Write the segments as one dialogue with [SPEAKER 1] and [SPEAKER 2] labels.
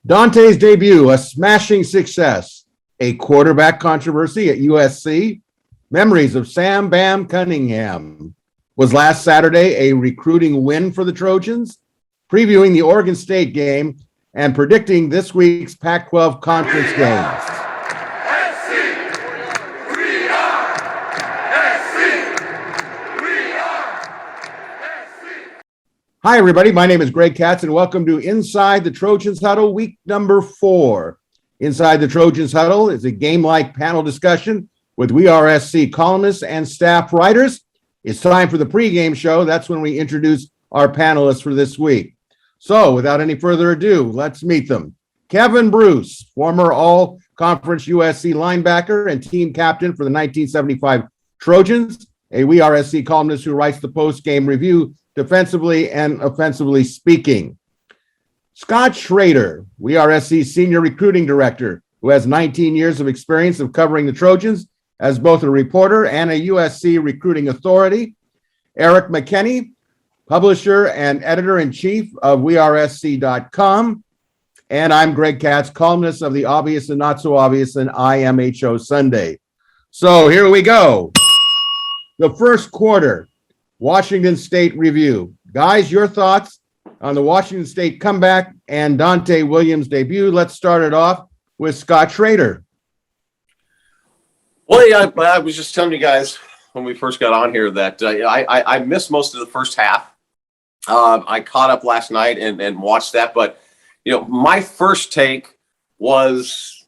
[SPEAKER 1] Dante's debut, a smashing success, a quarterback controversy at USC, memories of Sam Bam Cunningham. Was last Saturday a recruiting win for the Trojans? Previewing the Oregon State game and predicting this week's Pac-12 conference games. Hi, everybody. My name is Greg Katz, and welcome to Inside the Trojans Huddle, week number 4. Inside the Trojans Huddle is a game-like panel discussion with WeAreSC columnists and staff writers. It's time for the pregame show. That's when we introduce our panelists for this week. So, without any further ado, let's meet them. Kevin Bruce, former All-Conference USC linebacker and team captain for the 1975 Trojans, a WeAreSC columnist who writes the post-game review defensively and offensively speaking. Scott Schrader, WeAreSC Senior Recruiting Director, who has 19 years of experience of covering the Trojans as both a reporter and a USC recruiting authority. Erik McKinney, publisher and editor-in-chief of WeAreSC.com. And I'm Greg Katz, columnist of the Obvious and Not So Obvious and IMHO Sunday. So here we go. The first quarter. Washington State review. Guys, your thoughts on the Washington State comeback and Dante Williams debut. Let's start it off with Scott Schrader.
[SPEAKER 2] Well, yeah, I was just telling you guys when we first got on here that I missed most of the first half. I caught up last night and watched that, but my first take was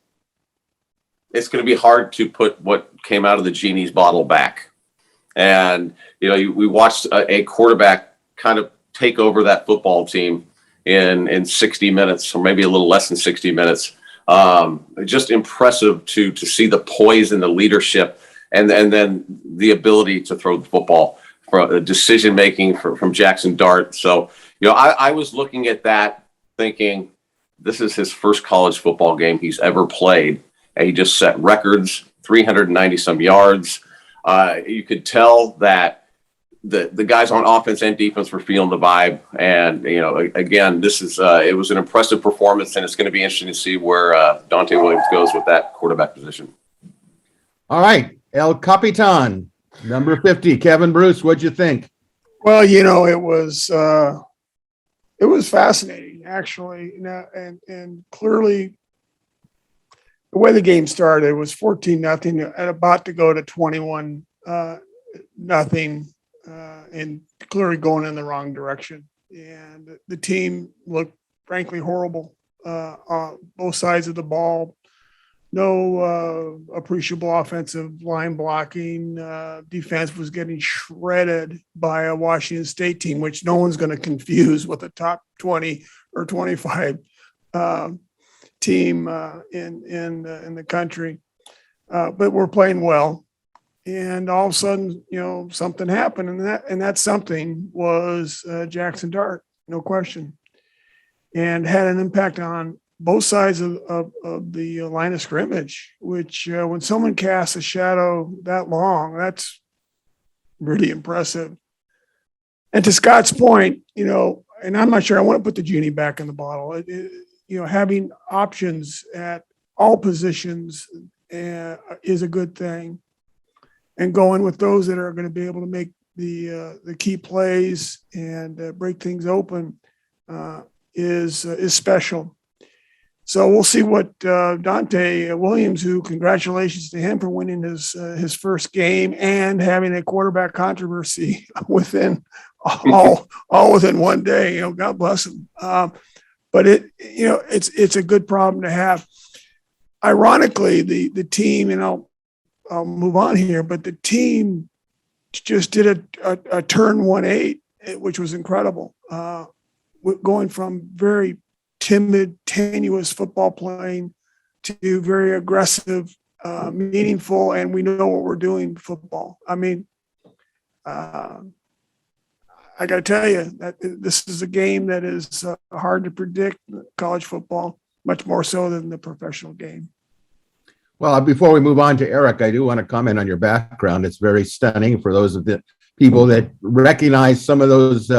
[SPEAKER 2] it's going to be hard to put what came out of the genie's bottle back. And, we watched a quarterback kind of take over that football team in 60 minutes, or maybe a little less than 60 minutes. Just impressive to see the poise and the leadership and then the ability to throw the football, for decision-making from Jaxson Dart. So, I was looking at that thinking this is his first college football game he's ever played. And he just set records, 390-some yards. You could tell that the guys on offense and defense were feeling the vibe. And, again, this is it was an impressive performance, and it's going to be interesting to see where Dante Williams goes with that quarterback position.
[SPEAKER 1] All right. El Capitan, number 50, Kevin Bruce, what'd you think?
[SPEAKER 3] Well, it was fascinating, actually. And clearly, the way the game started, it was 14-0 and about to go to 21-0, and clearly going in the wrong direction. And the team looked, frankly, horrible on both sides of the ball. No appreciable offensive line blocking. Defense was getting shredded by a Washington State team, which no one's going to confuse with a top 20 or 25 team in the country, but we're playing well. And all of a sudden, something happened, and that something was Jaxson Dart, no question, and had an impact on both sides of the line of scrimmage. Which, when someone casts a shadow that long, that's really impressive. And to Scott's point, and I'm not sure I want to put the genie back in the bottle. Having options at all positions is a good thing, and going with those that are going to be able to make the key plays and break things open is special. So we'll see what Dante Williams, who congratulations to him for winning his first game and having a quarterback controversy within all within one day. God bless him. But it's a good problem to have. Ironically, the team, and I'll move on here, but the team just did a turn 180, which was incredible. Going from very timid, tenuous football playing to very aggressive, meaningful, and we know what we're doing football. I mean, I got to tell you that this is a game that is hard to predict, college football, much more so than the professional game.
[SPEAKER 1] Well, before we move on to Erik, I do want to comment on your background. It's very stunning for those of the people that recognize some of those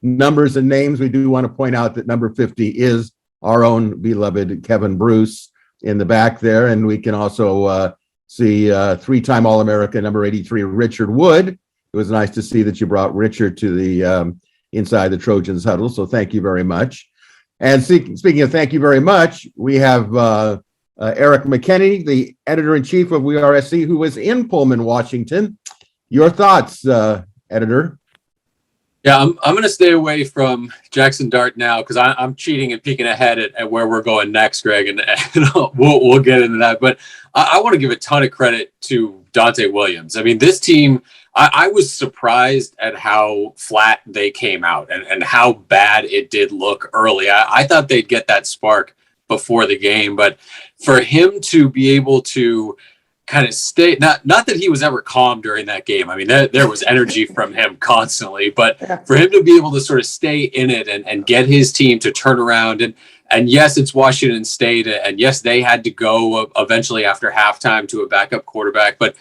[SPEAKER 1] numbers and names. We do want to point out that number 50 is our own beloved Kevin Bruce in the back there. And we can also see three-time All-America number 83, Richard Wood. It was nice to see that you brought Richard to the Inside the Trojans Huddle. So thank you very much. And speaking of thank you very much, we have Erik McKinney, the editor-in-chief of WeAreSC, who was in Pullman, Washington. Your thoughts, editor?
[SPEAKER 4] Yeah, I'm going to stay away from Jaxson Dart now because I'm cheating and peeking ahead at where we're going next, Greg, and we'll get into that. But I want to give a ton of credit to Dante Williams. I mean, this team, I was surprised at how flat they came out and how bad it did look early. I thought they'd get that spark before the game, but for him to be able to kind of stay, not that he was ever calm during that game. I mean, there was energy from him constantly, but for him to be able to sort of stay in it and get his team to turn around and yes, it's Washington State, and yes, they had to go eventually after halftime to a backup quarterback, but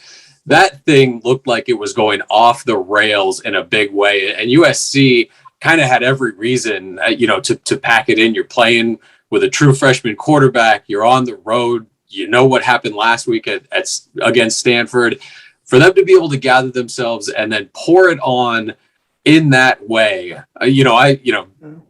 [SPEAKER 4] that thing looked like it was going off the rails in a big way. And USC kind of had every reason, to pack it in. You're playing with a true freshman quarterback. You're on the road. You know what happened last week against Stanford. For them to be able to gather themselves and then pour it on in that way,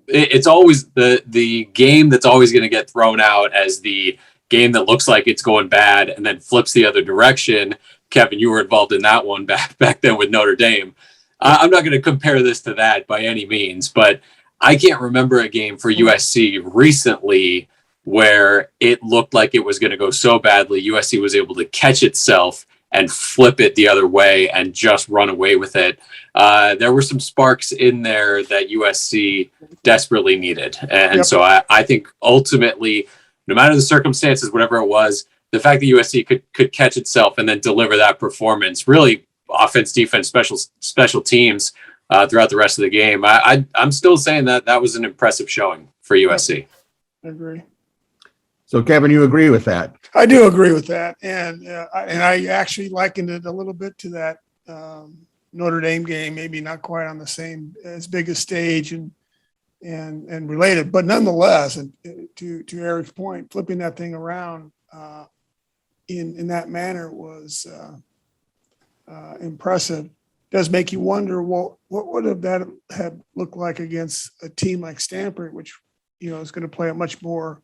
[SPEAKER 4] it's always the game that's always going to get thrown out as the game that looks like it's going bad and then flips the other direction. Kevin, you were involved in that one back then with Notre Dame. I'm not going to compare this to that by any means, but I can't remember a game for USC recently where it looked like it was going to go so badly. USC was able to catch itself and flip it the other way and just run away with it. There were some sparks in there that USC desperately needed. And so I think ultimately, no matter the circumstances, whatever it was, the fact that USC could catch itself and then deliver that performance, really offense, defense, special teams throughout the rest of the game. I'm still saying that was an impressive showing for USC.
[SPEAKER 3] I agree.
[SPEAKER 1] So, Kevin, you agree with that?
[SPEAKER 3] I do agree with that, and I actually likened it a little bit to that Notre Dame game, maybe not quite on the same as big a stage and related, but nonetheless, and to Erik's point, flipping that thing around in that manner was impressive. Does make you wonder, well, what would that have looked like against a team like Stanford, which is going to play a much more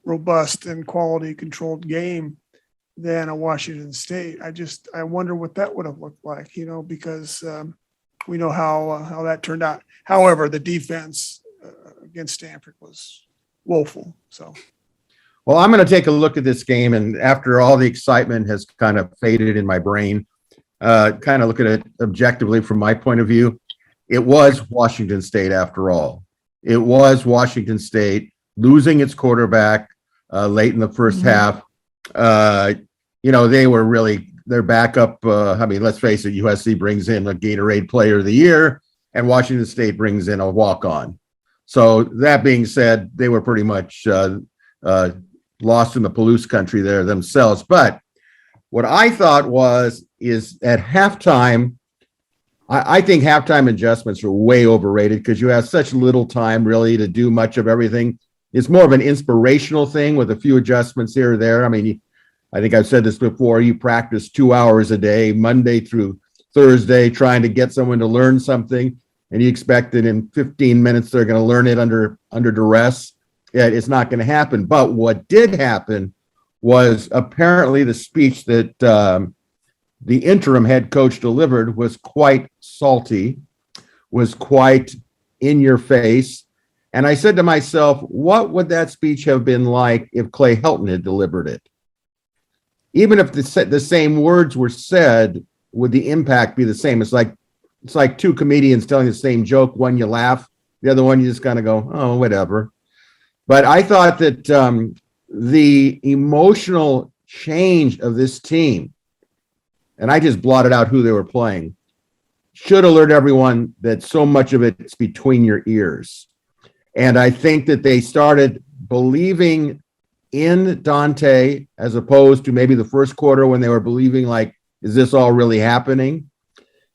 [SPEAKER 3] robust and quality controlled game than a Washington State. I wonder what that would have looked like, because we know how that turned out. However, the defense against Stanford was woeful. So,
[SPEAKER 1] well, I'm going to take a look at this game, and after all the excitement has kind of faded in my brain, kind of look at it objectively from my point of view. It was Washington State after all. It was Washington State losing its quarterback late in the first half. They were really their backup. Let's face it, USC brings in a Gatorade Player of the Year, and Washington State brings in a walk-on. So that being said, they were pretty much lost in the Palouse country there themselves. But what I thought is at halftime, I think halftime adjustments are way overrated because you have such little time really to do much of everything. It's more of an inspirational thing with a few adjustments here or there. I mean, I think I've said this before. You practice 2 hours a day, Monday through Thursday, trying to get someone to learn something, and you expect that in 15 minutes they're going to learn it under duress. Yeah, it's not going to happen. But what did happen was apparently the speech that the interim head coach delivered was quite salty, was quite in your face. And I said to myself, what would that speech have been like if Clay Helton had delivered it? Even if the same words were said, would the impact be the same? It's like two comedians telling the same joke. One you laugh, the other one you just kind of go, oh, whatever. But I thought that the emotional change of this team, and I just blotted out who they were playing, should alert everyone that so much of it's between your ears. And I think that they started believing in Dante as opposed to maybe the first quarter when they were believing, like, is this all really happening?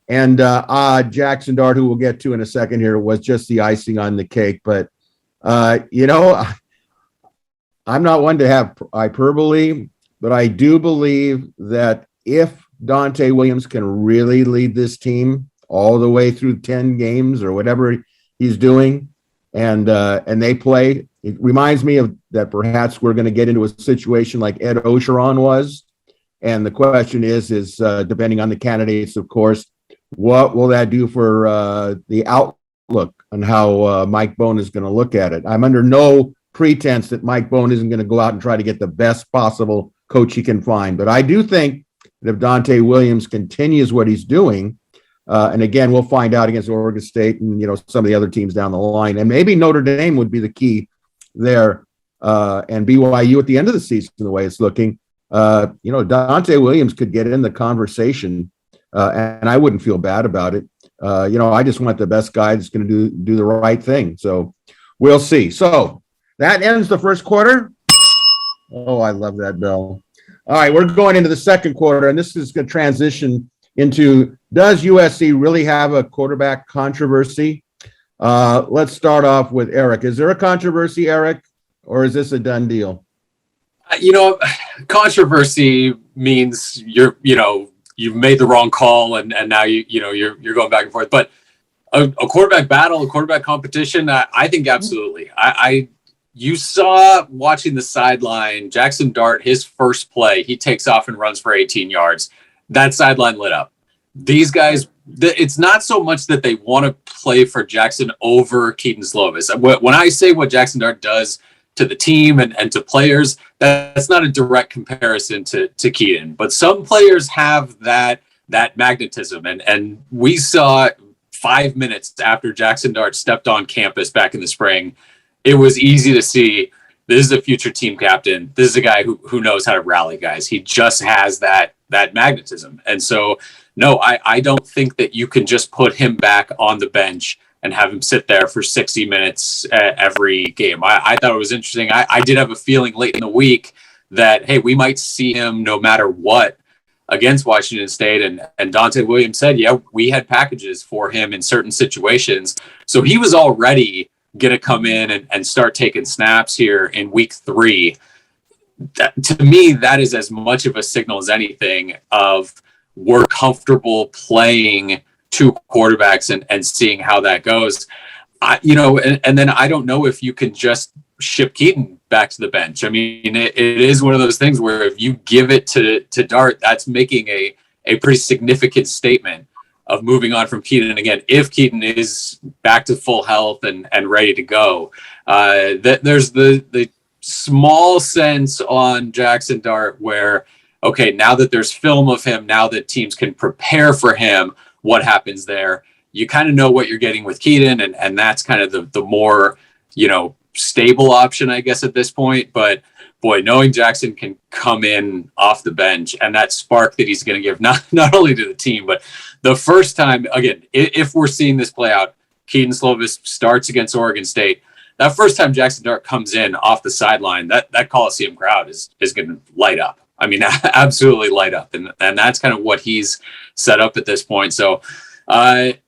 [SPEAKER 1] And Jaxson Dart, who we'll get to in a second here, was just the icing on the cake. But You know, I'm not one to have hyperbole, but I do believe that if Dante Williams can really lead this team all the way through 10 games or whatever he's doing, and they play, it reminds me of that perhaps we're going to get into a situation like Ed Ogeron was. And the question is depending on the candidates, of course, what will that do for the outlook on how Mike Bohn is going to look at it? I'm under no pretense that Mike Bohn isn't going to go out and try to get the best possible coach he can find. But I do think that if Dante Williams continues what he's doing, and again, we'll find out against Oregon State and, you know, some of the other teams down the line, and maybe Notre Dame would be the key there, and BYU at the end of the season, the way it's looking. You know, Dante Williams could get in the conversation, and I wouldn't feel bad about it. You know, I just want the best guy that's going to do the right thing. So we'll see. So that ends the first quarter. Oh, I love that bell. All right, we're going into the second quarter, and this is going to transition into, does USC really have a quarterback controversy? Let's start off with Erik. Is there a controversy, Erik, or is this a done deal?
[SPEAKER 4] You know, controversy means you've made the wrong call and now you're going back and forth. But a quarterback battle, a quarterback competition, I think absolutely. You saw watching the sideline, Jaxson Dart, his first play, he takes off and runs for 18 yards. That sideline lit up. These guys, it's not so much that they want to play for Jaxson over Keaton Slovis. When I say what Jaxson Dart does to the team and to players, that's not a direct comparison to Keaton. But some players have that magnetism. And we saw 5 minutes after Jaxson Dart stepped on campus back in the spring, it was easy to see this is a future team captain. This is a guy who knows how to rally guys. He just has that magnetism. And so, no, I don't think that you can just put him back on the bench and have him sit there for 60 minutes every game. I thought it was interesting. I did have a feeling late in the week that, hey, we might see him no matter what against Washington State. And Dante Williams said, yeah, we had packages for him in certain situations. So he was already going to come in and start taking snaps here in week 3. To me, that is as much of a signal as anything of we're comfortable playing 2 quarterbacks and seeing how that goes. And then I don't know if you can just ship Keaton back to the bench. I mean, it is one of those things where if you give it to Dart, that's making a pretty significant statement of moving on from Keaton. And again, if Keaton is back to full health and ready to go, that there's the small sense on Jaxson Dart where, okay, now that there's film of him, now that teams can prepare for him, what happens there? You kind of know what you're getting with Keaton, and that's kind of the more, stable option, I guess, at this point. But boy, knowing Jaxson can come in off the bench and that spark that he's going to give not only to the team, but the first time, again, if we're seeing this play out, Keaton Slovis starts against Oregon State. That first time Jaxson Dart comes in off the sideline, that Coliseum crowd is going to light up. I mean, absolutely light up. And that's kind of what he's set up at this point. So I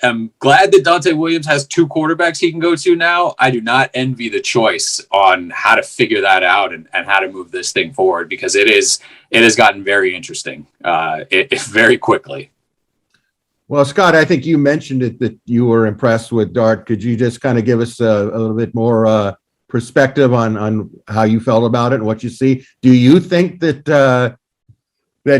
[SPEAKER 4] am glad that Dante Williams has 2 quarterbacks he can go to now. I do not envy the choice on how to figure that out and how to move this thing forward, because it has gotten very interesting very quickly.
[SPEAKER 1] Well, Scott, I think you mentioned it that you were impressed with Dart. Could you just kind of give us a little bit more perspective on how you felt about it and what you see? Do you think that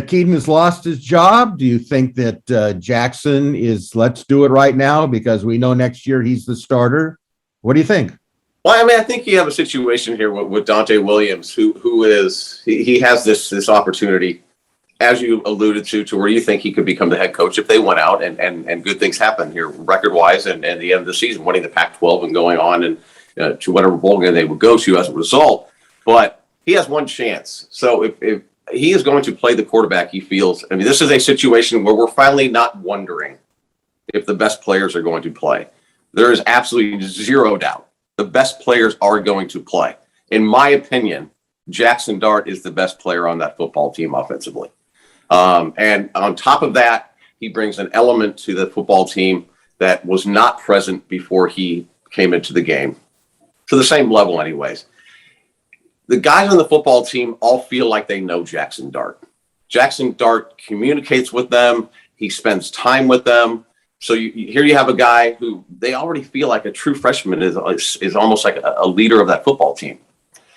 [SPEAKER 1] Keaton has lost his job? Do you think that Jaxson is let's do it right now because we know next year he's the starter? What do you think?
[SPEAKER 2] Well, I mean, I think you have a situation here with Dante Williams, who is he has this opportunity, as you alluded to where you think he could become the head coach if they went out and good things happen here record-wise and at the end of the season, winning the Pac-12 and going on and to whatever bowl game they would go to as a result. But he has one chance. So if he is going to play the quarterback he feels, I mean, this is a situation where we're finally not wondering if the best players are going to play. There is absolutely zero doubt. The best players are going to play. In my opinion, Jaxson Dart is the best player on that football team offensively. And on top of that, he brings an element to the football team that was not present before he came into the game, to the same level anyways. The guys on the football team all feel like they know Jaxson Dart. Jaxson Dart communicates with them. He spends time with them. So here you have a guy who they already feel like a true freshman is almost like a leader of that football team.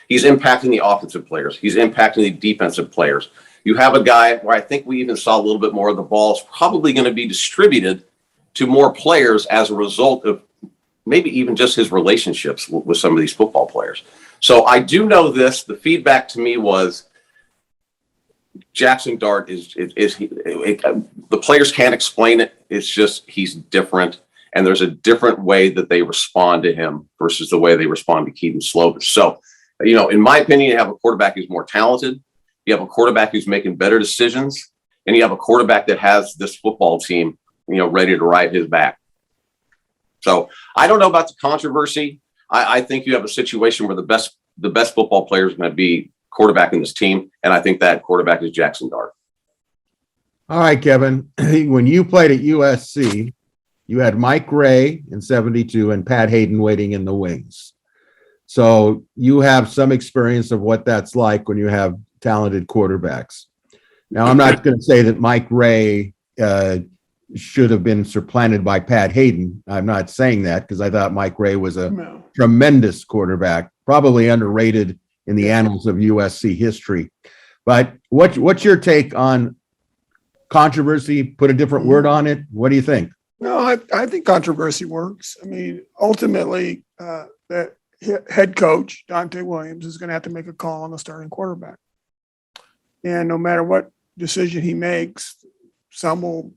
[SPEAKER 2] He's impacting the offensive players. He's impacting the defensive players. You have a guy where I think we even saw a little bit more of the ball is probably going to be distributed to more players as a result of maybe even just his relationships with some of these football players. So I do know this. The feedback to me was Jaxson Dart the players can't explain it. It's just he's different, and there's a different way that they respond to him versus the way they respond to Kedon Slovis. So, in my opinion, you have a quarterback who's more talented. You have a quarterback who's making better decisions, and you have a quarterback that has this football team, ready to ride his back. So I don't know about the controversy. I think you have a situation where the best football player is going to be quarterback in this team, and I think that quarterback is Jaxson Dart.
[SPEAKER 1] All right, Kevin. When you played at USC, you had Mike Ray in 72 and Pat Hayden waiting in the wings. So you have some experience of what that's like when you have talented quarterbacks. Now, I'm not going to say that Mike Ray should have been supplanted by Pat Hayden. I'm not saying that because I thought Mike Ray was a tremendous quarterback, probably underrated in the annals of USC history. But what's your take on controversy? Put a different word on it. What do you think?
[SPEAKER 3] No, I think controversy works. I mean, ultimately, that head coach, Dante Williams, is going to have to make a call on the starting quarterback. And no matter what decision he makes, some will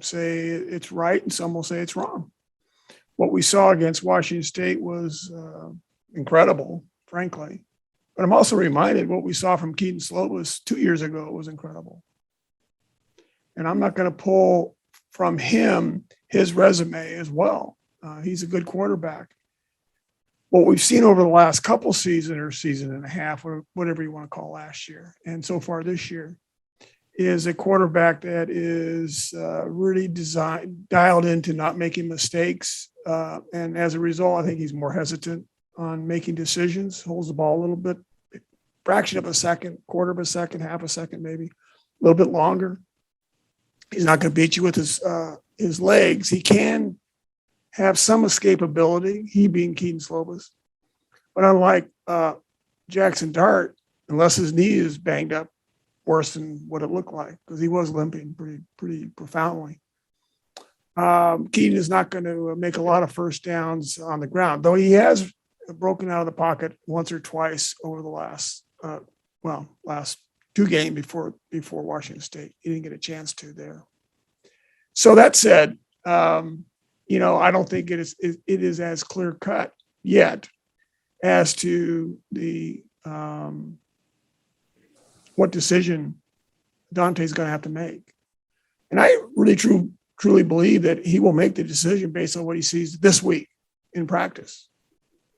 [SPEAKER 3] say it's right and some will say it's wrong. What we saw against Washington State was incredible, frankly. But I'm also reminded what we saw from Kedon Slovis 2 years ago was incredible. And I'm not going to pull from him his resume as well. He's a good quarterback. What we've seen over the last couple seasons or season and a half, or whatever you want to call last year, and so far this year, is a quarterback that is really dialed into not making mistakes. And as a result, I think he's more hesitant on making decisions, holds the ball a little bit, fraction of a second, quarter of a second, half a second, maybe a little bit longer. He's not going to beat you with his legs. He can have some escapability, he being Kedon Slovis. But unlike Jaxson Dart, unless his knee is banged up worse than what it looked like, because he was limping pretty profoundly, Kedon is not going to make a lot of first downs on the ground, though he has broken out of the pocket once or twice over the last two games before Washington State. He didn't get a chance to there. So that said, I don't think it is as clear cut yet as to the what decision Dante's going to have to make. And I really truly believe that he will make the decision based on what he sees this week in practice.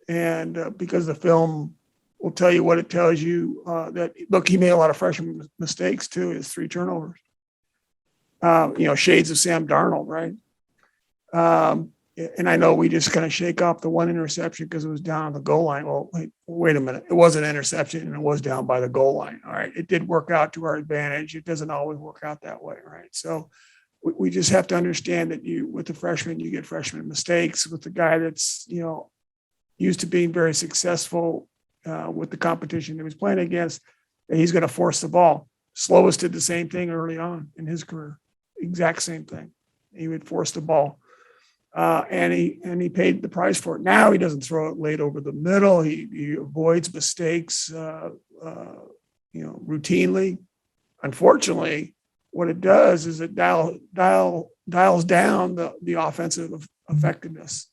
[SPEAKER 3] And because the film will tell you what it tells you, that, look, he made a lot of freshman mistakes too, his 3 turnovers. Shades of Sam Darnold, right? And I know we just kind of shake off the one interception because it was down on the goal line. Well, wait a minute. It was an interception and it was down by the goal line. All right. It did work out to our advantage. It doesn't always work out that way. Right. So we just have to understand that with the freshman, you get freshman mistakes. With the guy that's, used to being very successful with the competition that he was playing against, and he's going to force the ball. Slovis did the same thing early on in his career. Exact same thing. He would force the ball. And he paid the price for it. Now he doesn't throw it late over the middle. He avoids mistakes, routinely. Unfortunately, what it does is it dials down the offensive effectiveness,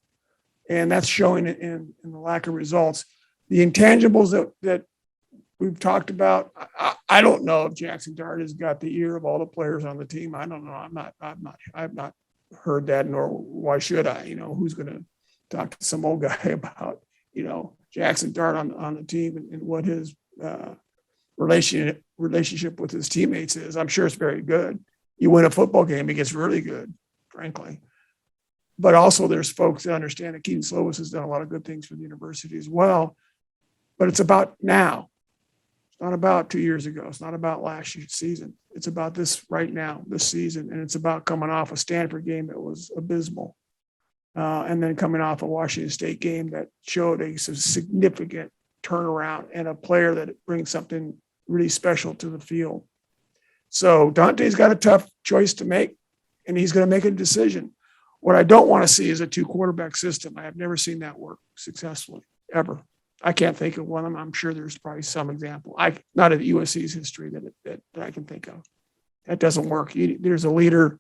[SPEAKER 3] and that's showing it in the lack of results. The intangibles that we've talked about. I don't know if Jaxson Dart has got the ear of all the players on the team. I don't know. I've not heard that, nor why should I? Who's going to talk to some old guy about Jaxson Dart on the team and what his relationship with his teammates is. I'm sure it's very good. You win a football game, it gets really good, frankly. But also there's folks that understand that Keaton Slovis has done a lot of good things for the university as well. But it's about now. It's not about 2 years ago. It's not about last year's season. It's about this right now, this season. And it's about coming off a Stanford game that was abysmal. And then coming off a Washington State game that showed a significant turnaround and a player that brings something really special to the field. So Dante's got a tough choice to make, and he's going to make a decision. What I don't want to see is a 2-quarterback system. I have never seen that work successfully, ever. I can't think of one. I'm sure there's probably some example. Not in USC's history that I can think of. That doesn't work. There's a leader,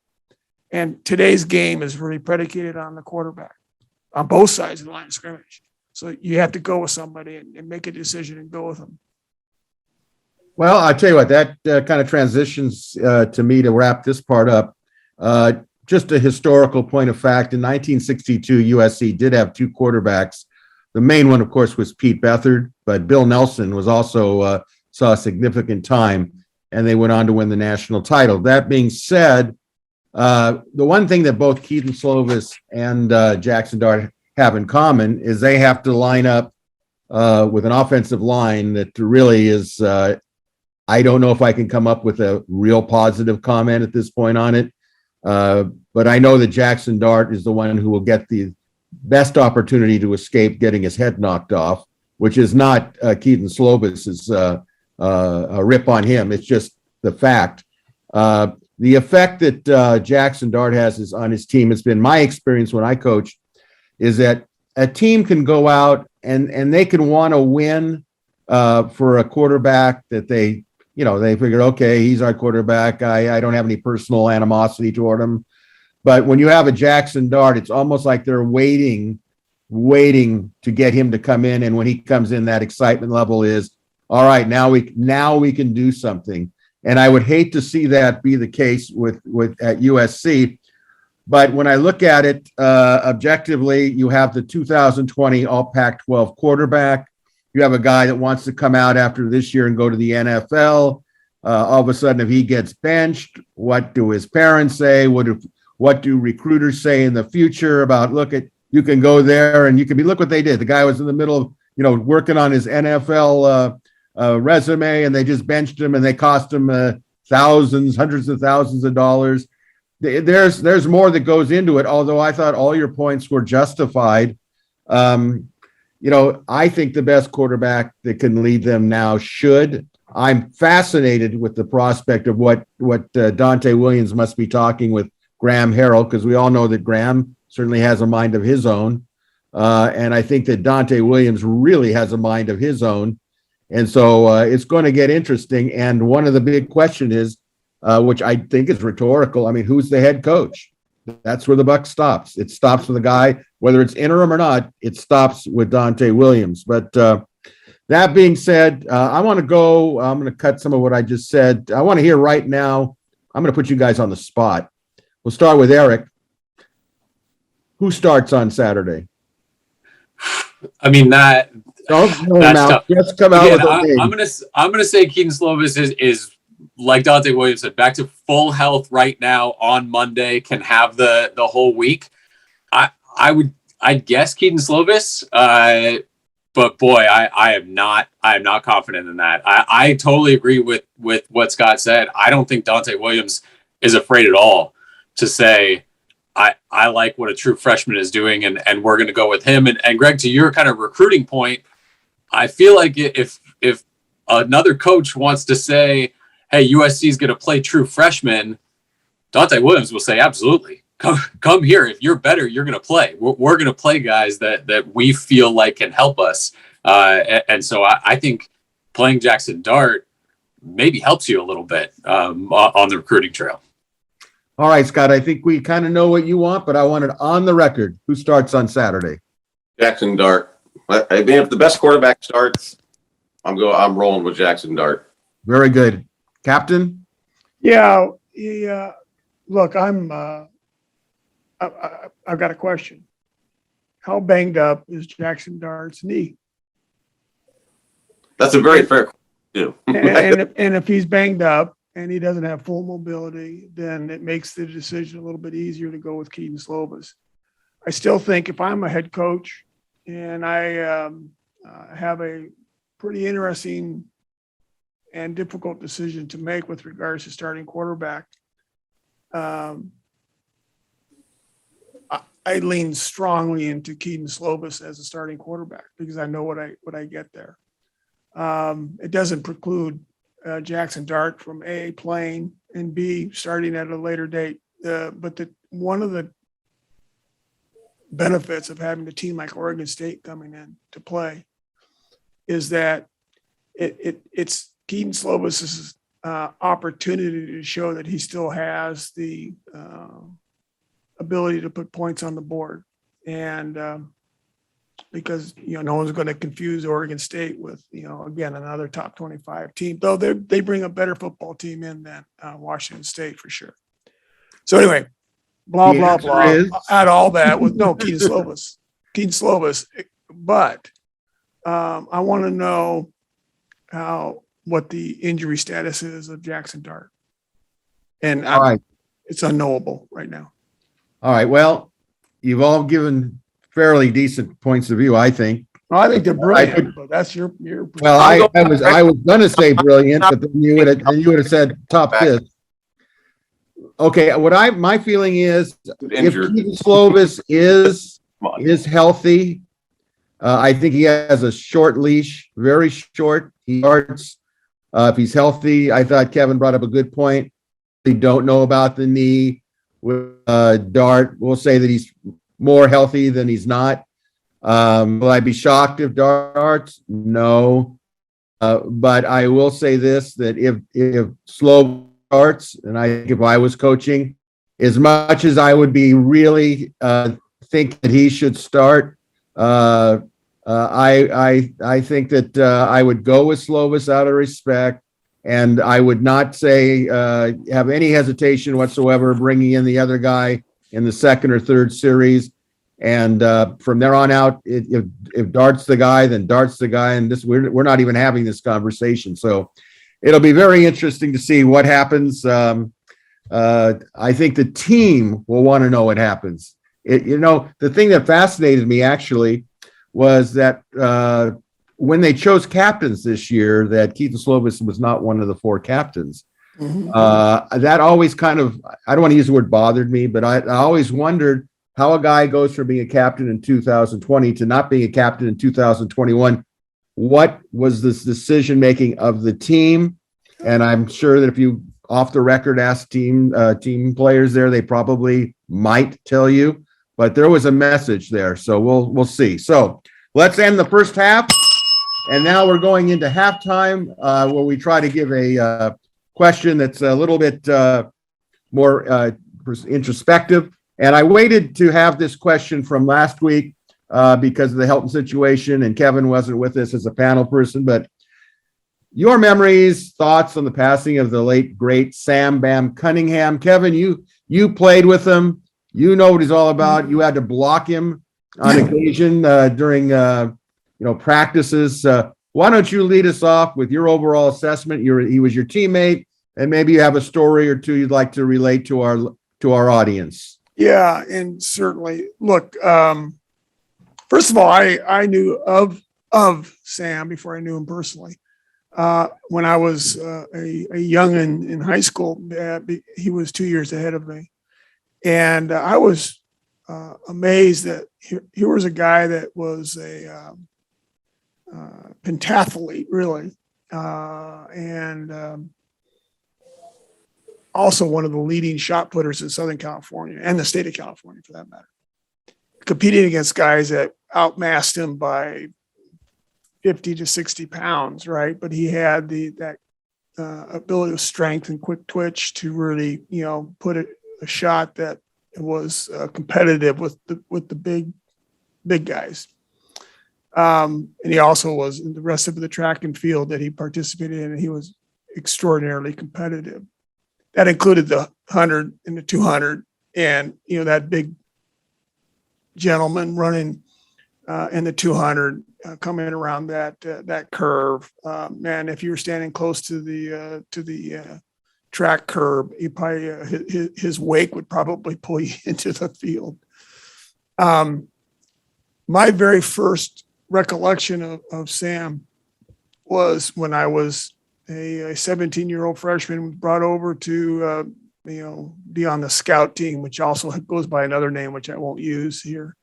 [SPEAKER 3] and today's game is really predicated on the quarterback on both sides of the line of scrimmage. So you have to go with somebody and make a decision and go with them.
[SPEAKER 1] Well, I'll tell you what, that kind of transitions to me to wrap this part up. Just a historical point of fact, in 1962, USC did have 2 quarterbacks. The main one, of course, was Pete Beathard, but Bill Nelson was also saw significant time, and they went on to win the national title. That being said, the one thing that both Keaton Slovis and Jaxson Dart have in common is they have to line up with an offensive line that really is, I don't know if I can come up with a real positive comment at this point on it. But I know that Jaxson Dart is the one who will get the best opportunity to escape getting his head knocked off, which is not Keaton Slovis's a rip on him. It's just the fact. The effect that Jaxson Dart has on his team, it's been my experience when I coached, is that a team can go out and they can want to win for a quarterback that they figured, okay, he's our quarterback. I don't have any personal animosity toward him. But when you have a Jaxson Dart, it's almost like they're waiting to get him to come in. And when he comes in, that excitement level is, all right, now we can do something. And I would hate to see that be the case with at USC. But when I look at it objectively, you have the 2020 All Pac-12 quarterback. You have a guy that wants to come out after this year and go to the NFL. All of a sudden, if he gets benched, what do his parents say? What do recruiters say in the future about, you can go there and you can look what they did. The guy was in the middle of, working on his NFL resume, and they just benched him and they cost him hundreds of thousands of dollars. There's more that goes into it, although I thought all your points were justified. I think the best quarterback that can lead them now should. I'm fascinated with the prospect of what Dante Williams must be talking with Graham Harrell, because we all know that Graham certainly has a mind of his own. And I think that Dante Williams really has a mind of his own. And so it's going to get interesting. And one of the big questions is, which I think is rhetorical, who's the head coach? That's where the buck stops. It stops with a guy, whether it's interim or not, it stops with Dante Williams. But that being said, I'm going to cut some of what I just said. I want to hear right now, I'm going to put you guys on the spot. We'll start with Erik. Who starts on Saturday?
[SPEAKER 4] That's tough.
[SPEAKER 1] Just come out with a name.
[SPEAKER 4] I'm gonna say Keaton Slovis is like Dante Williams said, back to full health right now on Monday, can have the whole week. I'd guess Keaton Slovis, but boy, I am not confident in that. I totally agree with what Scott said. I don't think Dante Williams is afraid at all to say, I like what a true freshman is doing, and we're going to go with him. And Greg, to your kind of recruiting point, I feel like if another coach wants to say, hey, USC is going to play true freshmen, Dante Williams will say, absolutely. Come here. If you're better, you're going to play. We're going to play guys that we feel like can help us. And so I think playing Jaxson Dart maybe helps you a little bit on the recruiting trail.
[SPEAKER 1] All right, Scott, I think we kind of know what you want, but I want it on the record. Who starts on Saturday?
[SPEAKER 2] Jaxson Dart. If the best quarterback starts, I'm rolling with Jaxson Dart.
[SPEAKER 1] Very good. Captain?
[SPEAKER 3] Yeah. Look, I've got a question. How banged up is Jaxson Dart's knee?
[SPEAKER 2] That's a very fair question.
[SPEAKER 3] and if he's banged up and he doesn't have full mobility, then it makes the decision a little bit easier to go with Keaton Slovis. I still think if I'm a head coach and I have a pretty interesting and difficult decision to make with regards to starting quarterback, I lean strongly into Keaton Slovis as a starting quarterback because I know what I get there. It doesn't preclude Jaxson Dart from A, playing, and B, starting at a later date. But one of the benefits of having a team like Oregon State coming in to play is that it's Keaton Slovis's opportunity to show that he still has the ability to put points on the board. And because, no one's going to confuse Oregon State with, again, another top 25 team, though they bring a better football team in than Washington State for sure. So anyway, blah, blah, blah. Add all that with Keaton Slovis. But I want to know what the injury status is of Jaxson Dart. And
[SPEAKER 1] All right.
[SPEAKER 3] It's unknowable right now.
[SPEAKER 1] All right. Well, you've all given fairly decent points of view, I think.
[SPEAKER 3] Well, I think they're brilliant, but that's your.
[SPEAKER 1] Well, I was going to say brilliant, but then you would have said top fifth. Okay, my feeling is if Keaton Slovis is healthy, I think he has a short leash, very short. He starts if he's healthy. I thought Kevin brought up a good point. We don't know about the knee. With Dart, we'll say that he's more healthy than he's not. Will I be shocked if Dart's? No. But I will say this, that if Slow starts, and I think if I was coaching, as much as I would be really think that he should start, I think that I would go with Slovis out of respect. And I would not say have any hesitation whatsoever bringing in the other guy in the second or third series. And from there on out, if Dart's the guy, then Dart's the guy. And we're not even having this conversation. So it'll be very interesting to see what happens. I think the team will want to know what happens. The thing that fascinated me actually was that when they chose captains this year, that Keaton Slovis was not one of the four captains. Mm-hmm. That always kind of, I don't want to use the word bothered me, but I always wondered how a guy goes from being a captain in 2020 to not being a captain in 2021. What was this decision-making of the team? And I'm sure that if you off the record ask team players there, they probably might tell you, but there was a message there. So we'll see. So let's end the first half. And now we're going into halftime where we try to give a question that's a little bit more introspective. And I waited to have this question from last week because of the Helton situation, and Kevin wasn't with us as a panel person. But your memories, thoughts on the passing of the late, great Sam Bam Cunningham. Kevin, you played with him. You know what he's all about. You had to block him on occasion during practices. Why don't you lead us off with your overall assessment? He was your teammate, and maybe you have a story or two you'd like to relate to our audience.
[SPEAKER 3] Yeah, and certainly. Look, first of all, I knew of Sam before I knew him personally. When I was a youngin' in high school, he was 2 years ahead of me, and I was amazed that here was a guy that was a pentathlete, really, and also one of the leading shot putters in Southern California and the state of California, for that matter, competing against guys that outmassed him by 50 to 60 pounds, right? But he had that ability of strength and quick twitch to really, put a shot that was competitive with the big guys. And he also was in the rest of the track and field that he participated in, and he was extraordinarily competitive. That included the 100 and the 200, and that big gentleman running in the 200 coming around that curve. Man, if you were standing close to the track curb, he probably his wake would probably pull you into the field. My very first recollection of Sam was when I was a 17-year-old freshman, brought over to be on the scout team, which also goes by another name, which I won't use here.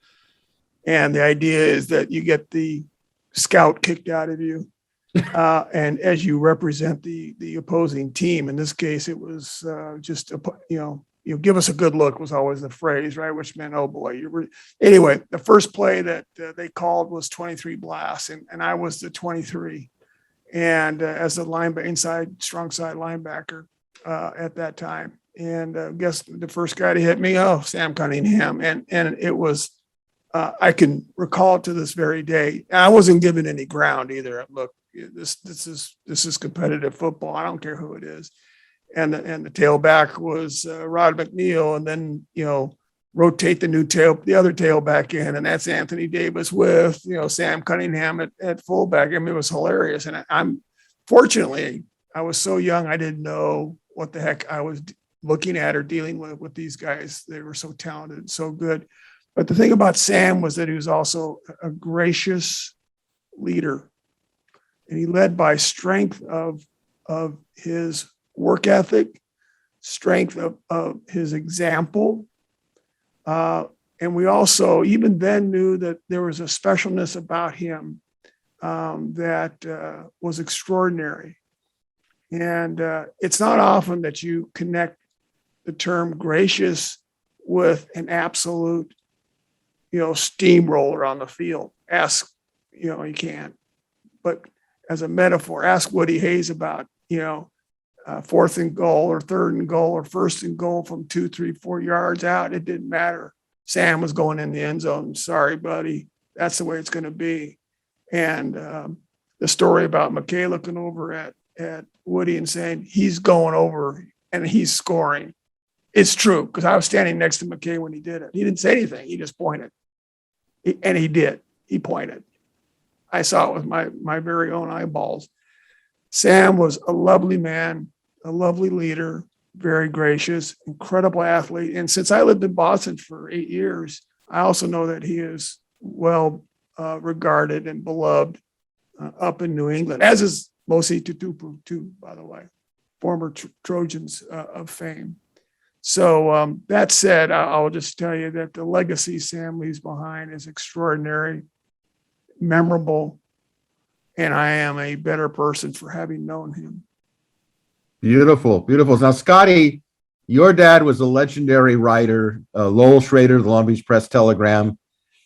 [SPEAKER 3] And the idea is that you get the scout kicked out of you, and as you represent the opposing team. In this case, it was just give us a good look was always the phrase, right? Which meant, oh boy, anyway. The first play that they called was 23 blasts, and I was the 23, and as the inside strong side linebacker at that time. And guess the first guy to hit me, Sam Cunningham, and it was. I can recall it to this very day. I wasn't given any ground either. Look, this is competitive football. I don't care who it is. And the tailback was Rod McNeil, and then rotate the other tailback in, and that's Anthony Davis with Sam Cunningham at fullback. I mean, it was hilarious. And fortunately I was so young, I didn't know what the heck I was looking at or dealing with these guys. They were so talented and so good. But the thing about Sam was that he was also a gracious leader, and he led by strength of his work ethic, strength of his example. And we also, even then, knew that there was a specialness about him that was extraordinary. And it's not often that you connect the term gracious with an absolute steamroller on the field. You can't. But as a metaphor, ask Woody Hayes about, fourth and goal or third and goal or first and goal from 2, 3, 4 yards out. It didn't matter. Sam was going in the end zone. Sorry, buddy. That's the way it's going to be. And the story about McKay looking over at Woody and saying he's going over and he's scoring. It's true, because I was standing next to McKay when he did it. He didn't say anything. He just pointed. And he did. He pointed. I saw it with my very own eyeballs. Sam was a lovely man, a lovely leader, very gracious, incredible athlete. And since I lived in Boston for 8 years, I also know that he is well regarded and beloved up in New England, as is Mosi Tutupu too, by the way, former Trojans of fame. So that said, I'll just tell you that the legacy Sam leaves behind is extraordinary, memorable, and I am a better person for having known him.
[SPEAKER 1] Beautiful, beautiful. Now, Scotty, your dad was a legendary writer, Lowell Schrader, the Long Beach Press Telegram.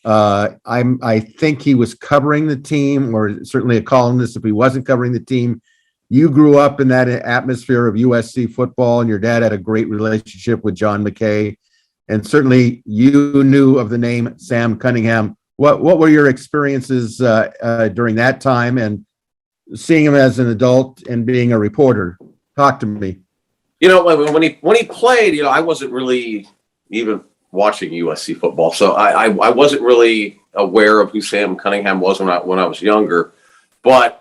[SPEAKER 1] I think he was covering the team, or certainly a columnist if he wasn't covering the team. You grew up in that atmosphere of USC football, and your dad had a great relationship with John McKay. And certainly you knew of the name Sam Cunningham. What were your experiences during that time and seeing him as an adult and being a reporter? Talk to me.
[SPEAKER 2] When he played, I wasn't really even watching USC football, so I wasn't really aware of who Sam Cunningham was when I was younger, but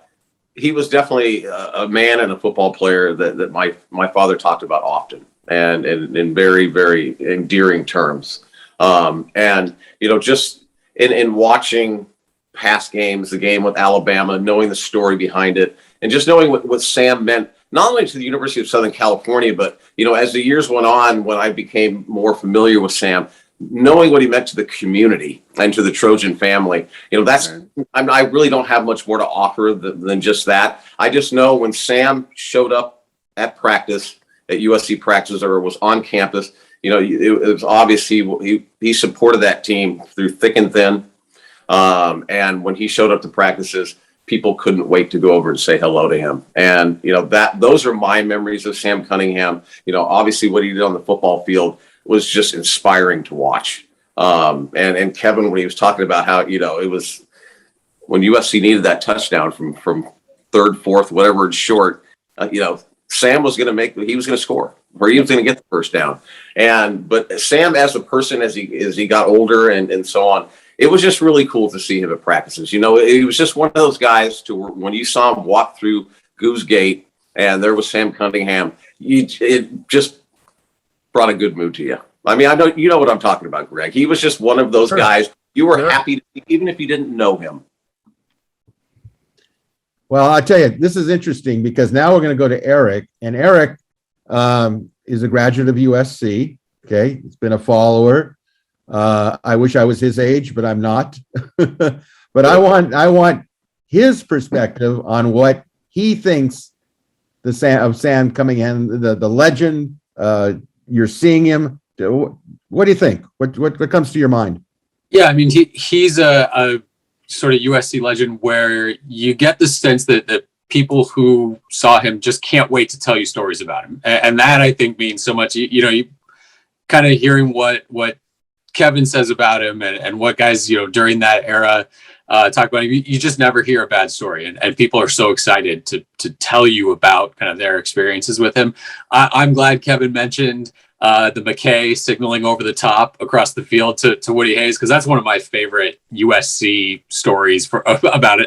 [SPEAKER 2] he was definitely a man and a football player that my father talked about often and in very, very endearing terms. And just in watching past games, the game with Alabama, knowing the story behind it, and just knowing what Sam meant, not only to the University of Southern California, but, as the years went on, when I became more familiar with Sam, knowing what he meant to the community and to the Trojan family, I really don't have much more to offer than just that. I just know when Sam showed up at practice, at USC practice, or was on campus, it was obvious he supported that team through thick and thin. And when he showed up to practices, people couldn't wait to go over and say hello to him. And, those are my memories of Sam Cunningham. Obviously what he did on the football field was just inspiring to watch. And Kevin, when he was talking about how, it was when USC needed that touchdown from third, fourth, whatever it's short, Sam was going to score, or he was going to get the first down. But Sam, as a person, as he got older and so on, it was just really cool to see him at practices. He was just one of those guys when you saw him walk through Goose Gate and there was Sam Cunningham, it just brought a good mood to you. I mean, I know you know what I'm talking about, Greg. He was just one of those
[SPEAKER 3] Sure.
[SPEAKER 2] guys you were
[SPEAKER 3] Sure.
[SPEAKER 2] happy to see, even if you didn't know him.
[SPEAKER 1] Well, I tell you, this is interesting because now we're going to go to Erik, and Erik is a graduate of USC. Okay, he's been a follower. I wish I was his age, but I'm not. But I want his perspective on what he thinks of Sam Cunningham, the legend. You're seeing him. What do you think? What comes to your mind?
[SPEAKER 4] Yeah, I mean, he's a sort of USC legend where you get the sense that people who saw him just can't wait to tell you stories about him. And that, I think, means so much. You kind of hearing what Kevin says about him and what guys, during that era talk about him. You just never hear a bad story. And people are so excited to tell you about kind of their experiences with him. I'm glad Kevin mentioned the Mckenney signaling over the top across the field to Woody Hayes, because that's one of my favorite USC stories about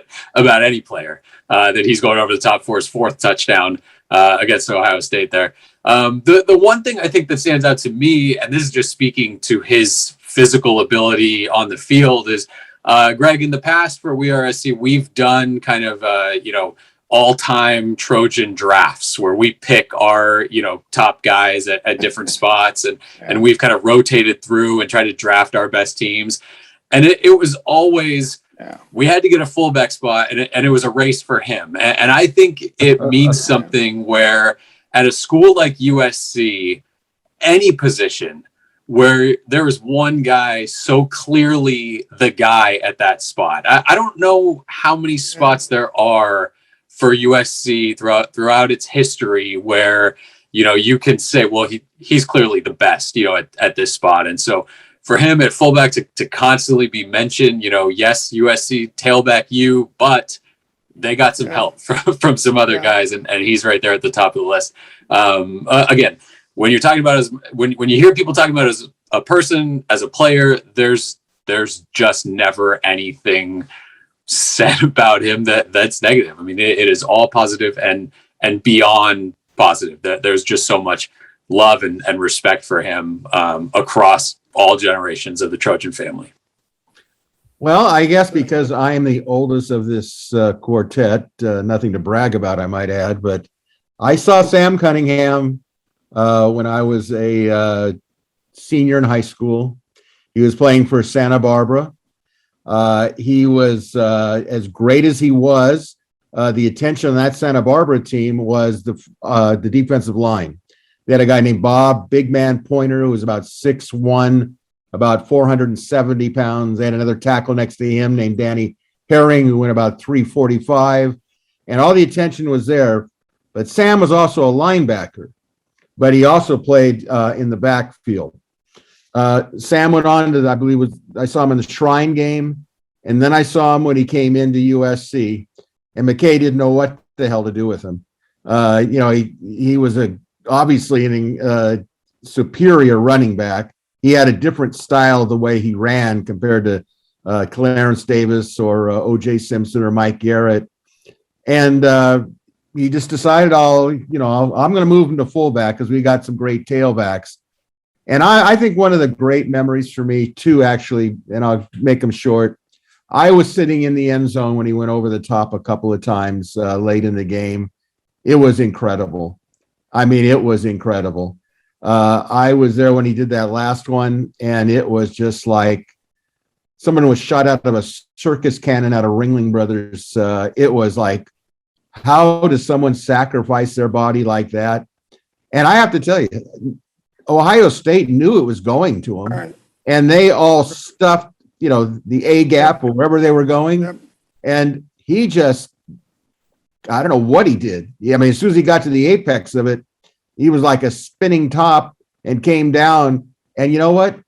[SPEAKER 4] any player, that he's going over the top for his fourth touchdown against Ohio State there. The one thing I think that stands out to me, and this is just speaking to his physical ability on the field, is Greg, in the past for WeAreSC, we've done kind of all-time Trojan drafts where we pick our top guys at different spots, and we've kind of rotated through and tried to draft our best teams, and it was always we had to get a fullback spot, and it was a race for him, and I think it means something where at a school like USC, any position where there is one guy so clearly the guy at that spot. I don't know how many spots there are for USC throughout its history where, you can say, well, he's clearly the best, at this spot. And so for him at fullback to constantly be mentioned, yes, USC tailback you, but they got some help from some other guys, and he's right there at the top of the list. Again, when you're talking about when you hear people talking about as a person, as a player, there's just never anything said about him that's negative. I mean, it is all positive and beyond positive. There's just so much love and respect for him across all generations of the Trojan family.
[SPEAKER 1] Well, I guess because I am the oldest of this quartet, nothing to brag about, I might add, but I saw Sam Cunningham when I was a senior in high school. He was playing for Santa Barbara. He was as great as he was. The attention on that Santa Barbara team was the defensive line. They had a guy named Bob, big man pointer, who was about 6'1", about 470 pounds. They had another tackle next to him named Danny Herring, who went about 345. And all the attention was there. But Sam was also a linebacker, but he also played in the backfield. Sam went on to, I saw him in the Shrine game, and then I saw him when he came into USC, and McKay didn't know what the hell to do with him. He was obviously an superior running back. He had a different style the way he ran compared to Clarence Davis or O.J. Simpson or Mike Garrett. And he just decided, I'm going to move him to fullback because we got some great tailbacks. And I think one of the great memories for me too, actually, and I'll make them short, I was sitting in the end zone when he went over the top a couple of times late in the game. It was incredible. I mean, it was incredible. I was there when he did that last one, and it was just like someone was shot out of a circus cannon out of Ringling Brothers. It was like, how does someone sacrifice their body like that? And I have to tell you, Ohio State knew it was going to him,
[SPEAKER 3] Right.
[SPEAKER 1] and they all stuffed, the A gap or wherever they were going. And he just, I don't know what he did. I mean, as soon as he got to the apex of it, he was like a spinning top and came down. And you know what?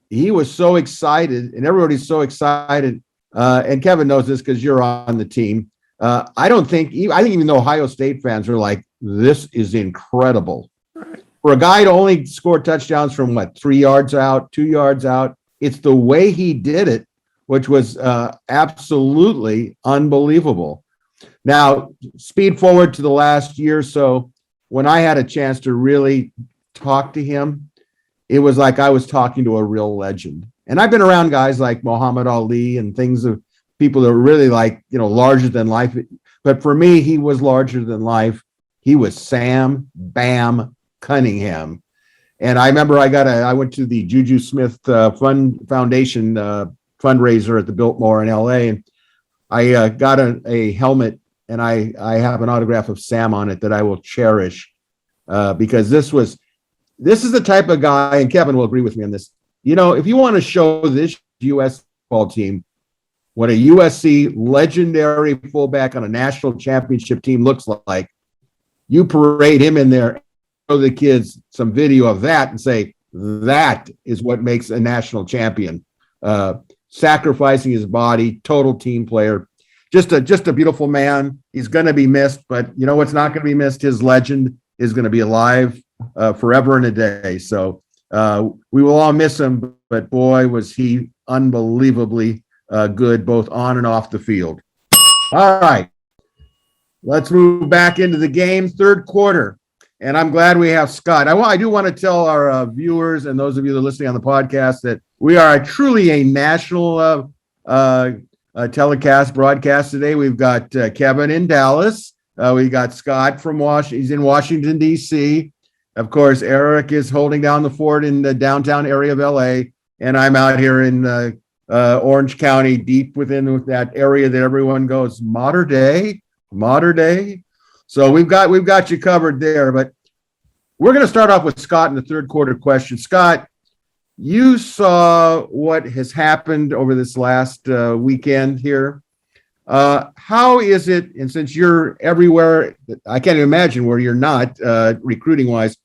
[SPEAKER 1] He was so excited, and everybody's so excited. And Kevin knows this because you're on the team. I think even the Ohio State fans are like, this is incredible.
[SPEAKER 3] Right.
[SPEAKER 1] For a guy to only score touchdowns from 3 yards out, 2 yards out, it's the way he did it, which was absolutely unbelievable. Now, speed forward to the last year or so, when I had a chance to really talk to him, it was like I was talking to a real legend. And I've been around guys like Muhammad Ali and things of people that are really like, larger than life. But for me, he was larger than life. He was Sam Bam Cunningham. And I remember I went to the Juju Smith Foundation fundraiser at the Biltmore in LA, and I got a helmet, and I have an autograph of Sam on it that I will cherish because this is the type of guy, and Kevin will agree with me on this. If you want to show this U.S. football team what a USC legendary fullback on a national championship team looks like, you parade him in there, show the kids some video of that and say, that is what makes a national champion. Sacrificing his body, total team player, just a beautiful man. He's going to be missed, but what's not going to be missed? His legend is going to be alive forever and a day. So we will all miss him, but boy, was he unbelievably good, both on and off the field. All right, let's move back into the game, third quarter. And I'm glad we have Scott. I do want to tell our viewers and those of you that are listening on the podcast that we are truly a national telecast broadcast today. We've got Kevin in Dallas. We got Scott from Washington. He's in Washington, D.C. Of course, Erik is holding down the fort in the downtown area of L.A. And I'm out here in Orange County, deep within that area that everyone goes, Mater Dei. So we've got you covered there, but we're going to start off with Scott in the third quarter question. Scott, you saw what has happened over this last weekend here. How is it, and since you're everywhere, I can't imagine where you're not recruiting-wise,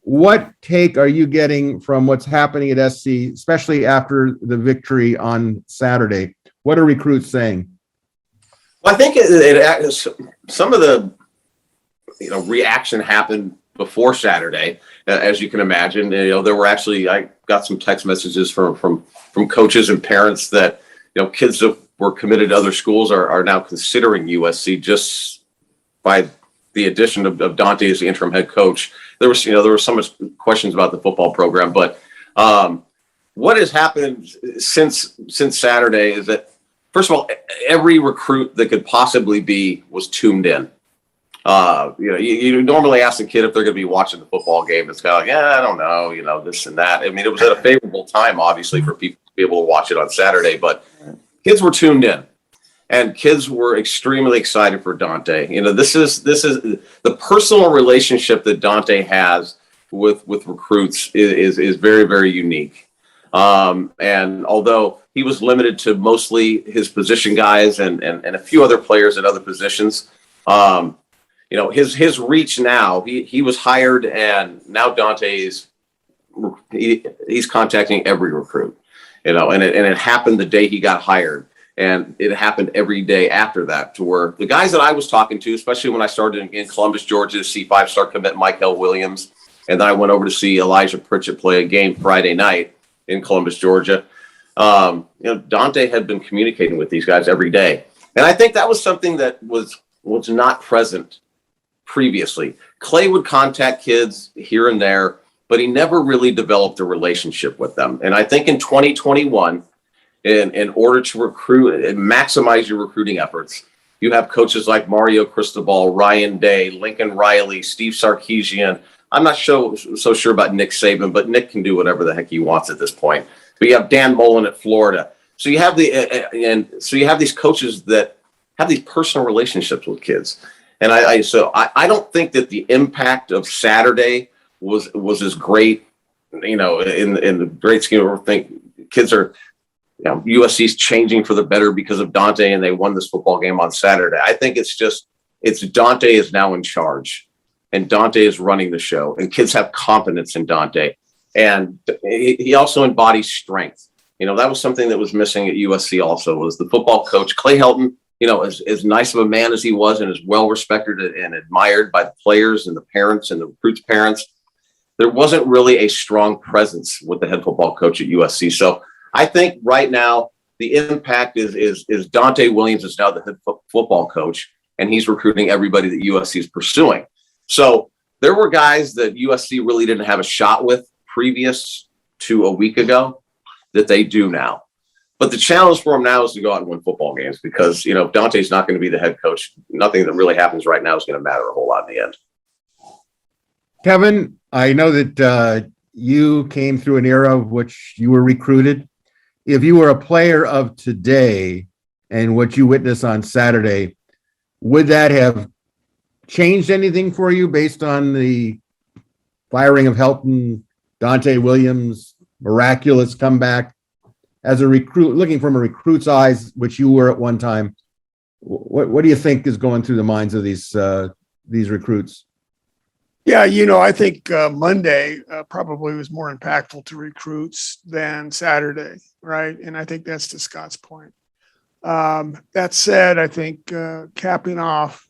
[SPEAKER 1] what take are you getting from what's happening at SC, especially after the victory on Saturday? What are recruits saying?
[SPEAKER 2] Well, I think some of the reaction happened before Saturday, as you can imagine. There were actually, I got some text messages from coaches and parents that kids that were committed to other schools are now considering USC just by the addition of Dante as the interim head coach. There was so much questions about the football program, but what has happened since Saturday is that, first of all, every recruit that could possibly be was tuned in. You normally ask a kid if they're going to be watching the football game. It's kind of like, I don't know, this and that. I mean, it was at a favorable time, obviously, for people to be able to watch it on Saturday, but kids were tuned in, and kids were extremely excited for Dante. This is the personal relationship that Dante has with recruits is very, very unique. And although he was limited to mostly his position guys and a few other players at other positions, his reach now, he was hired, and now Dante's he's contacting every recruit, and it happened the day he got hired, and it happened every day after that, to where the guys that I was talking to, especially when I started in Columbus, Georgia, to see 5-star commit Donte Williams, and then I went over to see Elijah Pritchett play a game Friday night in Columbus, Georgia. Dante had been communicating with these guys every day, and I think that was something that was not present previously. Clay would contact kids here and there, but he never really developed a relationship with them. And I think in 2021, in order to recruit and maximize your recruiting efforts, you have coaches like Mario Cristobal, Ryan Day, Lincoln Riley, Steve Sarkisian. I'm not so sure about Nick Saban, but Nick can do whatever the heck he wants at this point. But you have Dan Mullen at Florida. So you have you have these coaches that have these personal relationships with kids. And I don't think that the impact of Saturday was as great, in the great scheme of things. Kids are, USC's changing for the better because of Dante, and they won this football game on Saturday. I think it's Dante is now in charge, and Dante is running the show, and kids have confidence in Dante, and he also embodies strength. That was something that was missing at USC. Also, was the football coach Clay Helton. As nice of a man as he was, and as well respected and admired by the players and the parents and the recruits' parents, there wasn't really a strong presence with the head football coach at USC. So I think right now the impact is Dante Williams is now the head football coach, and he's recruiting everybody that USC is pursuing. So there were guys that USC really didn't have a shot with previous to a week ago that they do now. But the challenge for them now is to go out and win football games because, Dante's not going to be the head coach. Nothing that really happens right now is going to matter a whole lot in the end.
[SPEAKER 1] Kevin, I know that you came through an era of which you were recruited. If you were a player of today and what you witnessed on Saturday, would that have changed anything for you based on the firing of Helton, Dante Williams, miraculous comeback? As a recruit, looking from a recruit's eyes, which you were at one time, what do you think is going through the minds of these recruits?
[SPEAKER 3] Yeah, I think Monday probably was more impactful to recruits than Saturday, right? And I think that's to Scott's point. That said, I think capping off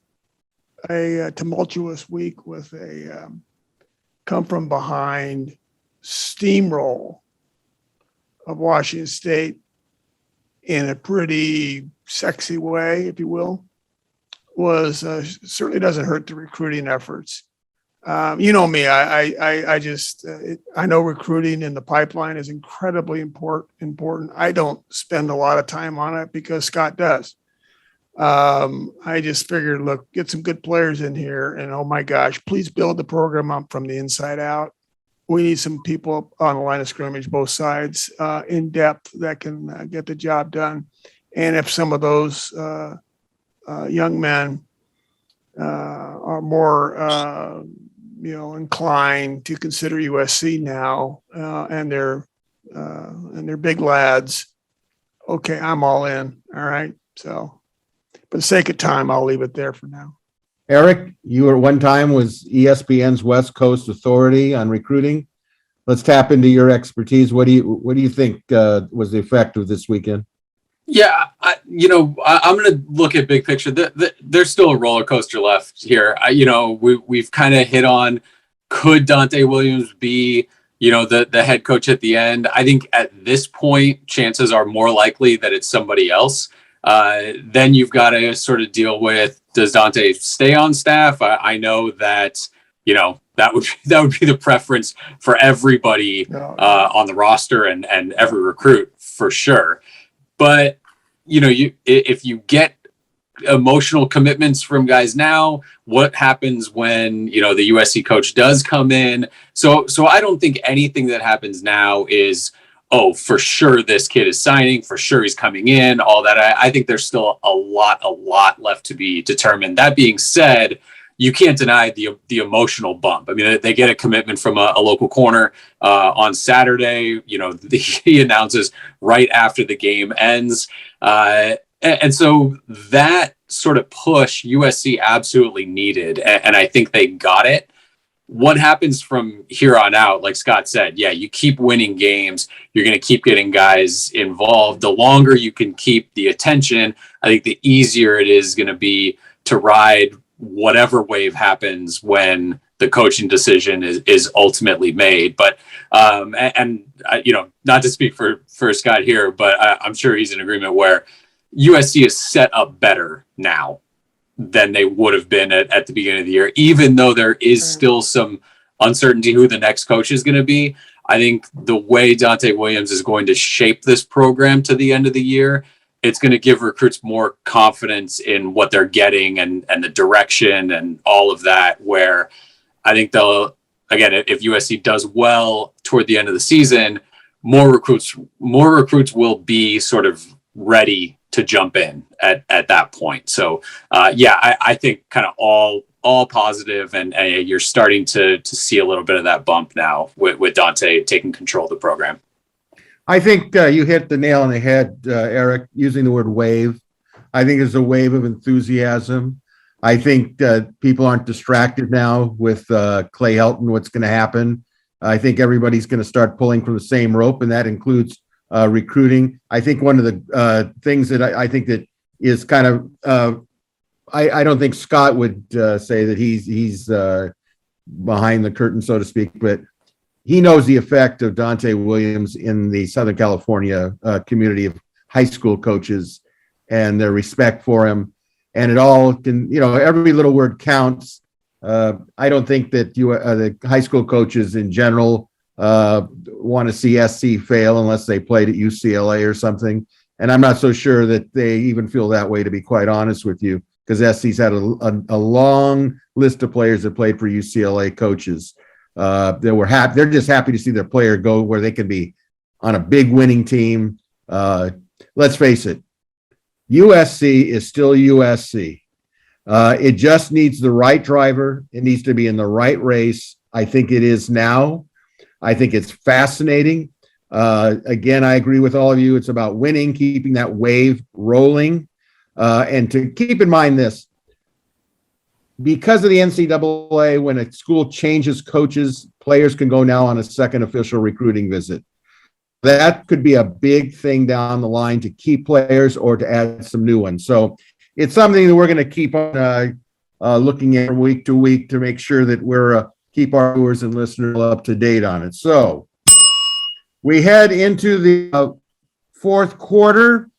[SPEAKER 3] a tumultuous week with a come from behind steamroll of Washington State in a pretty sexy way, if you will, was certainly doesn't hurt the recruiting efforts. You know me, I know recruiting in the pipeline is incredibly important. I don't spend a lot of time on it because Scott does. I just figured, look, get some good players in here and oh my gosh, please build the program up from the inside out. We need some people on the line of scrimmage, both sides, in depth that can get the job done. And if some of those young men are more, inclined to consider USC now, and they're big lads, okay, I'm all in. All right. So, for the sake of time, I'll leave it there for now.
[SPEAKER 1] Erik, you at one time was ESPN's West Coast authority on recruiting. Let's tap into your expertise. What do you think was the effect of this weekend?
[SPEAKER 4] Yeah, I'm going to look at big picture. There's still a roller coaster left here. We've kind of hit on, could Dante Williams be, the head coach at the end? I think at this point, chances are more likely that it's somebody else. Then you've got to sort of deal with, does Dante stay on staff? I know that, that would be the preference for everybody on the roster and every recruit for sure. But, if you get emotional commitments from guys now, what happens when, the USC coach does come in? So I don't think anything that happens now is, oh, for sure this kid is signing, for sure he's coming in, all that. I think there's still a lot left to be determined. That being said, you can't deny the emotional bump. I mean, they get a commitment from a local corner on Saturday. He announces right after the game ends. And so that sort of push USC absolutely needed. And I think they got it. What happens from here on out, like Scott said, yeah, you keep winning games. You're going to keep getting guys involved. The longer you can keep the attention, I think the easier it is going to be to ride whatever wave happens when the coaching decision is ultimately made. But, not to speak for Scott here, but I'm sure he's in agreement where USC is set up better now than they would have been at the beginning of the year, even though there is still some uncertainty who the next coach is going to be. I think the way Dante Williams is going to shape this program to the end of the year, it's going to give recruits more confidence in what they're getting and the direction and all of that, where I think they'll, again, if USC does well toward the end of the season, more recruits will be sort of ready to jump in at that point. So I think kind of all positive, and you're starting to see a little bit of that bump now with Dante taking control of the program.
[SPEAKER 1] I think you hit the nail on the head, Erik, using the word wave. I think it's a wave of enthusiasm. I think people aren't distracted now with Clay Helton, what's going to happen. I think everybody's going to start pulling from the same rope, and that includes recruiting. I think one of the things that I think that is kind of, I don't think Scott would say that he's behind the curtain, so to speak, but he knows the effect of Dante Williams in the Southern California community of high school coaches and their respect for him. And it all can, every little word counts. I don't think that the high school coaches in general want to see SC fail unless they played at UCLA or something. And I'm not so sure that they even feel that way, to be quite honest with you, because SC's had a long list of players that played for UCLA coaches. They're just happy to see their player go where they can be on a big winning team. Let's face it, USC is still USC. It just needs the right driver. It needs to be in the right race. I think it is now. I think it's fascinating. Again, I agree with all of you. It's about winning, keeping that wave rolling. And to keep in mind this, because of the NCAA, when a school changes coaches, players can go now on a second official recruiting visit. That could be a big thing down the line to keep players or to add some new ones. So it's something that we're going to keep on looking at week to week to make sure that we're keep our viewers and listeners up to date on it. So we head into the fourth quarter.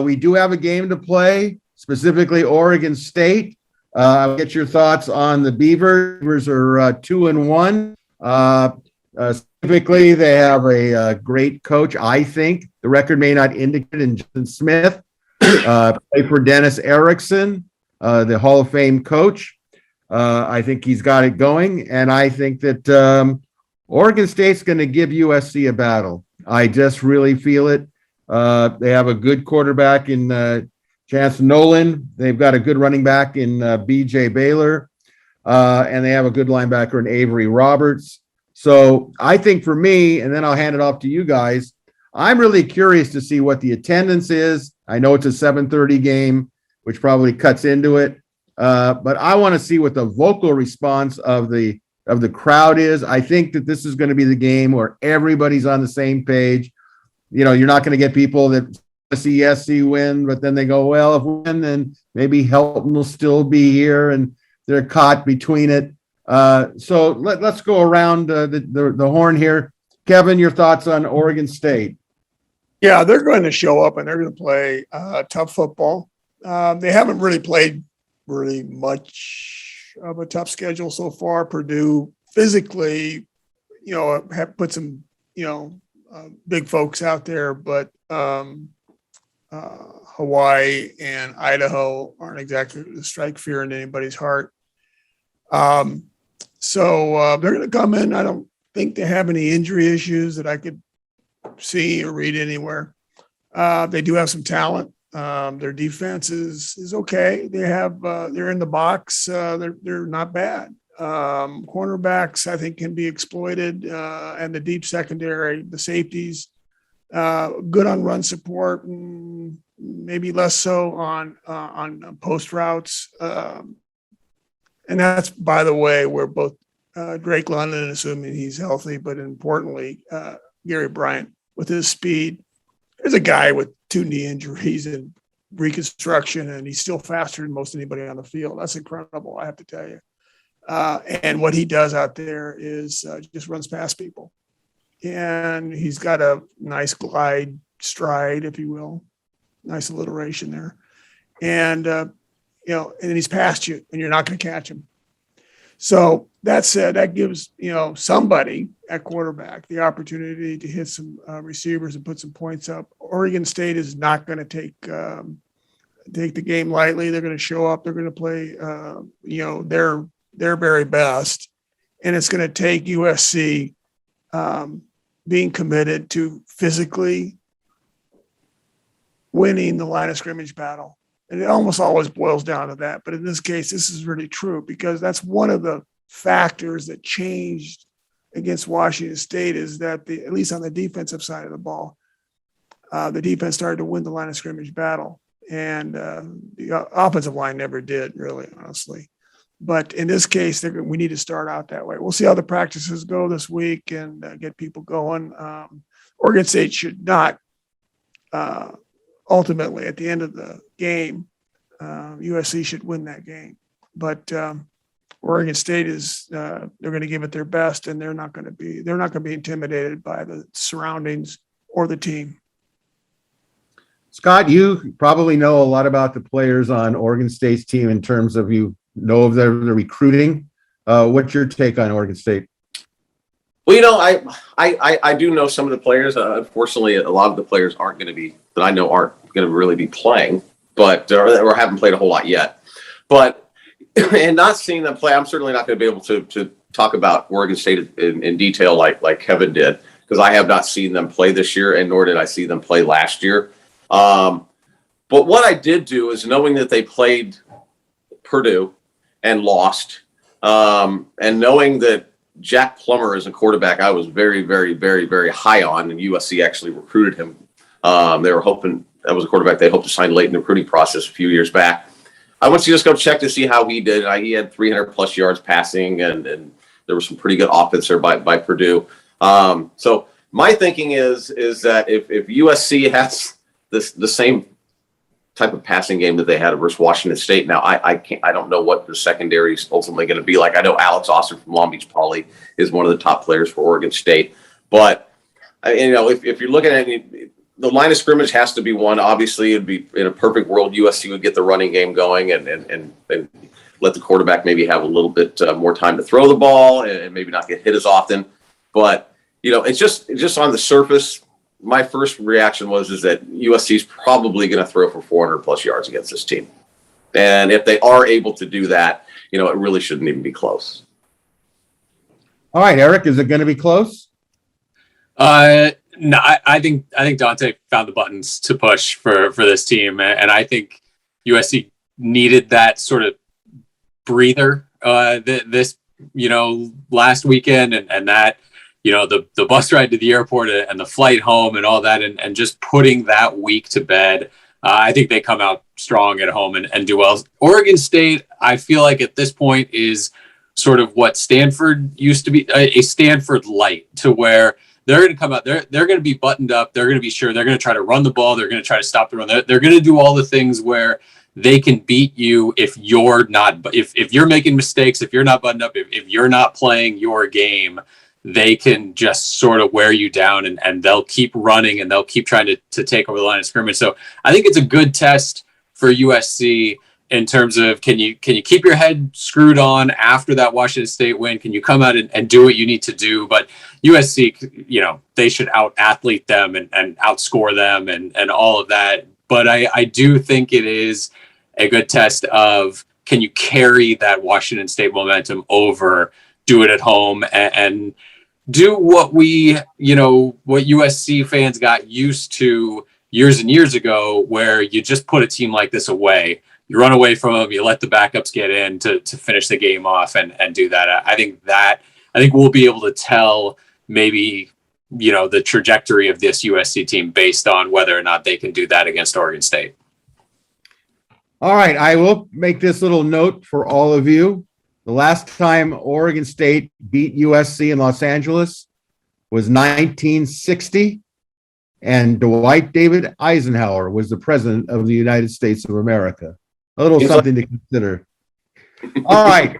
[SPEAKER 1] We do have a game to play, specifically Oregon State. I'll get your thoughts on the Beavers. Beavers are 2-1. Specifically, they have a great coach, I think. The record may not indicate in Jason Smith. Play for Dennis Erickson, the Hall of Fame coach. I think he's got it going. And I think that Oregon State's going to give USC a battle. I just really feel it. They have a good quarterback in Chance Nolan. They've got a good running back in BJ Baylor. And they have a good linebacker in Avery Roberts. So I think for me, and then I'll hand it off to you guys, I'm really curious to see what the attendance is. I know it's a 7:30 game, which probably cuts into it. But I want to see what the vocal response of the crowd is. I think that this is going to be the game where everybody's on the same page. You know, you're not going to get people that see SC win, but then they go, well, if we win, then maybe Helton will still be here, and they're caught between it. So let's go around the horn here. Kevin, your thoughts on Oregon State?
[SPEAKER 3] Yeah, they're going to show up and they're going to play tough football. They haven't really played really much of a tough schedule so far. Purdue physically, have put some, big folks out there, but Hawaii and Idaho aren't exactly to strike fear in anybody's heart. So they're going to come in. I don't think they have any injury issues that I could see or read anywhere. They do have some talent. Their defense is okay. They're in the box. They're not bad. Cornerbacks, I think, can be exploited, and the deep secondary, the safeties, good on run support, and maybe less so on post routes. And that's, by the way, where both Drake London, assuming he's healthy, but importantly, Gary Bryant with his speed. There's a guy with 2 knee injuries and reconstruction, and he's still faster than most anybody on the field. That's incredible, I have to tell you. And what he does out there is just runs past people. And he's got a nice glide stride, if you will. Nice alliteration there. And, and he's past you, and you're not going to catch him. So that said, that gives, somebody at quarterback the opportunity to hit some receivers and put some points up. Oregon State is not going to take the game lightly. They're going to show up. They're going to play, their very best. And it's going to take USC being committed to physically winning the line of scrimmage battle. And it almost always boils down to that. But in this case, this is really true because that's one of the factors that changed against Washington State is that at least on the defensive side of the ball, the defense started to win the line of scrimmage battle. And the offensive line never did, really, honestly. But in this case, we need to start out that way. We'll see how the practices go this week and get people going. Oregon State should not ultimately, at the end of the game, USC should win that game. But Oregon State is they're going to give it their best, and they're not going to be intimidated by the surroundings or the team.
[SPEAKER 1] Scott, you probably know a lot about the players on Oregon State's team in terms of the recruiting. What's your take on Oregon State?
[SPEAKER 2] Well, I do know some of the players. Unfortunately, a lot of the players aren't going to really be playing, but or haven't played a whole lot yet. But and not seeing them play, I'm certainly not going to be able to talk about Oregon State in detail like Kevin did, because I have not seen them play this year, and nor did I see them play last year. But what I did do is, knowing that they played Purdue and lost, and knowing that Jack Plummer is a quarterback I was very, very, very, very high on, and USC actually recruited him. They were hoping that was a quarterback they hoped to sign late in the recruiting process a few years back. I want you to just go check to see how he did. He had 300 plus yards passing, and there was some pretty good offense there by Purdue. So my thinking is that if USC has the same type of passing game that they had versus Washington State. Now, I don't know what the secondary is ultimately going to be like. I know Alex Austin from Long Beach Poly is one of the top players for Oregon State, but if you're looking at it, the line of scrimmage has to be one. Obviously, it'd be, in a perfect world, USC would get the running game going and let the quarterback maybe have a little bit more time to throw the ball and maybe not get hit as often. But it's just on the surface. My first reaction is that USC is probably going to throw for 400 plus yards against this team. And if they are able to do that, it really shouldn't even be close.
[SPEAKER 1] All right, Erik, is it going to be close?
[SPEAKER 4] No, I think Dante found the buttons to push for this team. And I think USC needed that sort of breather this last weekend, and that the bus ride to the airport and the flight home and all that, and just putting that week to bed. I think they come out strong at home and do well. Oregon State, I feel like at this point, is sort of what Stanford used to be, a Stanford light, to where they're going to come out, they're going to be buttoned up, they're going to be sure, they're going to try to run the ball, they're going to try to stop the run, they're going to do all the things where they can beat you if you're not, if you're making mistakes, if you're not buttoned up, if you're not playing your game. They can just sort of wear you down, and they'll keep running, and they'll keep trying to take over the line of scrimmage. So I think it's a good test for USC in terms of, can you keep your head screwed on after that Washington State win? Can you come out and do what you need to do? But USC, they should out-athlete them and outscore them and all of that. But I do think it is a good test of, can you carry that Washington State momentum over, do it at home, and do what what USC fans got used to years and years ago, where you just put a team like this away, you run away from them, you let the backups get in to finish the game off and do that. I think we'll be able to tell maybe, the trajectory of this USC team based on whether or not they can do that against Oregon State.
[SPEAKER 1] All right, I will make this little note for all of you. The last time Oregon State beat USC in Los Angeles was 1960, and Dwight David Eisenhower was the president of the United States of America. A little something to consider. All right.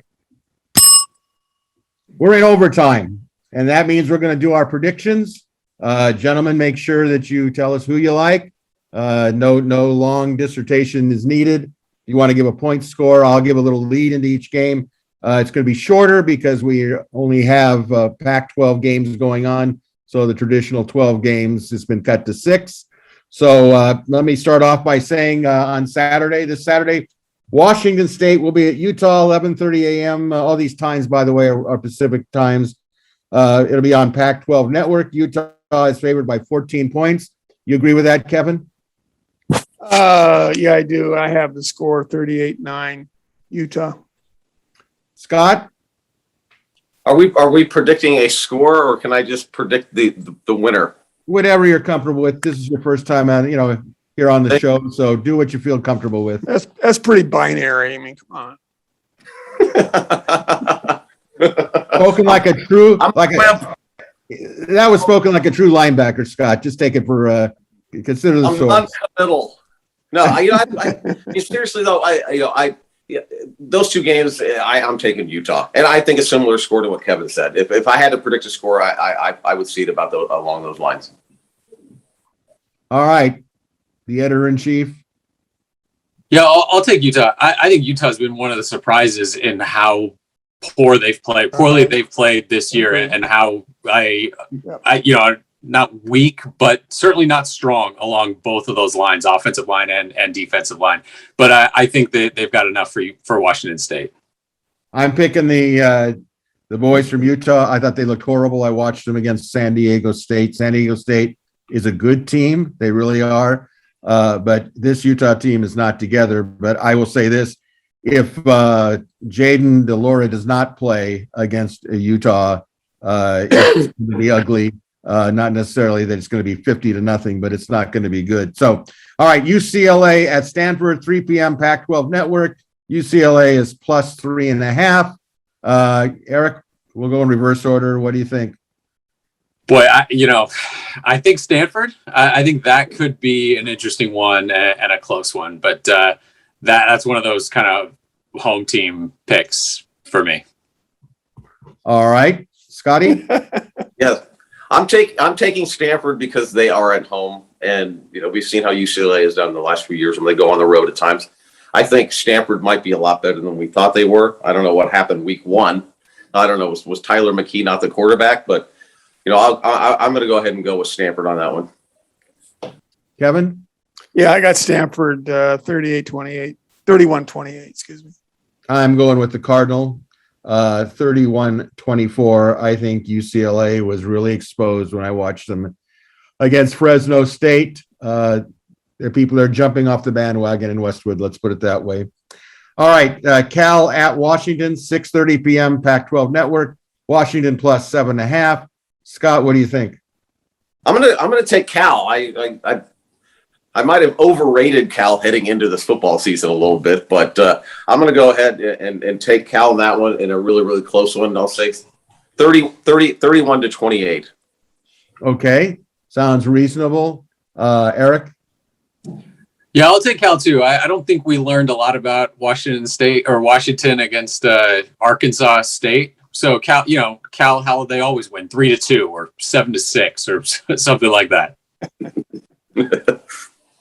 [SPEAKER 1] We're in overtime, and that means we're going to do our predictions. Gentlemen, make sure that you tell us who you like. No long dissertation is needed. If you want to give a point score, I'll give a little lead into each game. It's going to be shorter because we only have Pac-12 games going on. So the traditional 12 games has been cut to 6. So let me start off by saying this Saturday, Washington State will be at Utah, 11:30 a.m. All these times, by the way, are Pacific times. It'll be on Pac-12 Network. Utah is favored by 14 points. You agree with that, Kevin?
[SPEAKER 3] Yeah, I do. I have the score 38-9 Utah.
[SPEAKER 2] Scott, are we predicting a score, or can I just predict the winner?
[SPEAKER 1] Whatever you're comfortable with. This is your first time on, here on the show, so do what you feel comfortable with.
[SPEAKER 3] That's pretty binary. I mean, come on.
[SPEAKER 1] Spoken like a true, that was spoken like a true linebacker, Scott. Just take it for consider the source.
[SPEAKER 2] Middle. No, seriously though, those two games, I'm taking Utah, and I think a similar score to what Kevin said. If I had to predict a score, I would see it about along those lines.
[SPEAKER 1] All right, the editor-in-chief.
[SPEAKER 4] Yeah, I'll take Utah. I think Utah's been one of the surprises in how poorly they've played this year, and how I not weak, but certainly not strong along both of those lines, offensive line and defensive line. But I think that they've got enough for Washington State.
[SPEAKER 1] I'm picking the boys from Utah. I thought they looked horrible. I watched them against San Diego State. San Diego State is a good team. They really are. But this Utah team is not together. But I will say this. If Jaden DeLore does not play against Utah, it's going to be ugly. Not necessarily that it's going to be 50-0, but it's not going to be good. So, all right, UCLA at Stanford, 3 p.m. Pac-12 Network. UCLA is plus 3.5. Erik, we'll go in reverse order. What do you think?
[SPEAKER 4] Boy, I think Stanford. I think that could be an interesting one and a close one. But that's one of those kind of home team picks for me.
[SPEAKER 1] All right, Scotty.
[SPEAKER 2] Yes. I'm taking Stanford because they are at home, and we've seen how UCLA has done in the last few years when they go on the road at times. I think Stanford might be a lot better than we thought they were. I don't know what happened week 1. I don't know, was Tyler McKee not the quarterback? But I'm going to go ahead and go with Stanford on that one.
[SPEAKER 1] Kevin?
[SPEAKER 3] Yeah, I got Stanford 31-28. Excuse me.
[SPEAKER 1] I'm going with the Cardinal. 31-24. I think UCLA was really exposed when I watched them against Fresno State. There are people that are jumping off the bandwagon in Westwood. Let's put it that way. All right. Cal at Washington, 6:30 p.m. Pac-12 Network. Washington plus 7.5. Scott, what do you think?
[SPEAKER 2] I'm gonna take Cal. I might have overrated Cal heading into this football season a little bit, but I'm going to go ahead and take Cal in that one in a really, really close one. I'll say 31-28.
[SPEAKER 1] Okay. Sounds reasonable. Erik?
[SPEAKER 4] Yeah, I'll take Cal too. I don't think we learned a lot about Washington against Arkansas State. So Cal, how they always win 3-2 or 7-6 or something like that.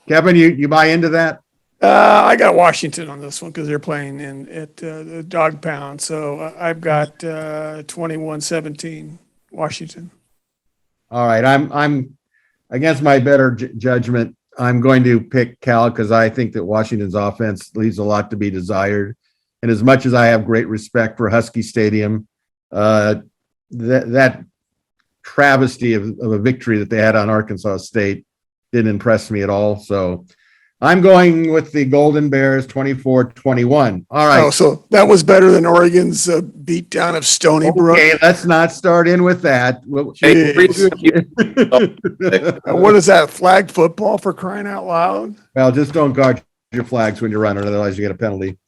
[SPEAKER 1] Kevin, you buy into that?
[SPEAKER 3] I got Washington on this one because they're playing at the Dog Pound. So I've got 21-17 Washington.
[SPEAKER 1] All right. I'm against my better judgment. I'm going to pick Cal because I think that Washington's offense leaves a lot to be desired. And as much as I have great respect for Husky Stadium, that travesty of a victory that they had on Arkansas State didn't impress me at all. So I'm going with the Golden Bears 24-21. All right.
[SPEAKER 3] Oh, so that was better than Oregon's beatdown of Stony Brook.
[SPEAKER 1] Okay, let's not start in with that.
[SPEAKER 3] What is that, flag football for crying out loud?
[SPEAKER 1] Well, just don't guard your flags when you're running, otherwise you get a penalty.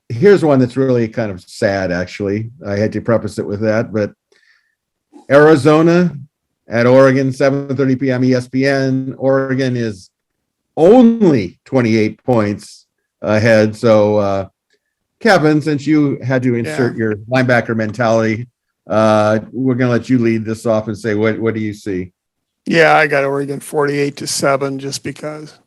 [SPEAKER 1] Here's one that's really kind of sad, actually. I had to preface it with that, but Arizona at Oregon, 7:30 p.m. ESPN. Oregon is only 28 points ahead. So, Kevin, since you had to insert your linebacker mentality, we're going to let you lead this off and say, what do you see?
[SPEAKER 3] Yeah, I got Oregon 48-7 just because.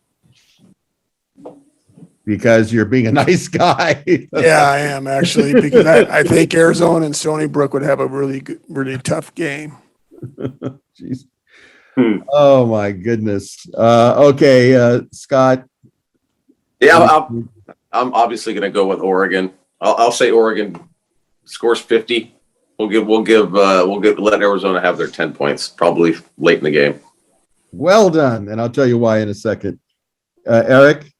[SPEAKER 1] Because you're being a nice guy.
[SPEAKER 3] Yeah, I am actually, because I think Arizona and Stony Brook would have a really tough game.
[SPEAKER 1] Jeez. Oh my goodness. Okay, Scott.
[SPEAKER 2] Yeah, I'm obviously going to go with Oregon. I'll say Oregon scores 50. We'll let Arizona have their 10 points probably late in the game.
[SPEAKER 1] Well done, and I'll tell you why in a second. Erik.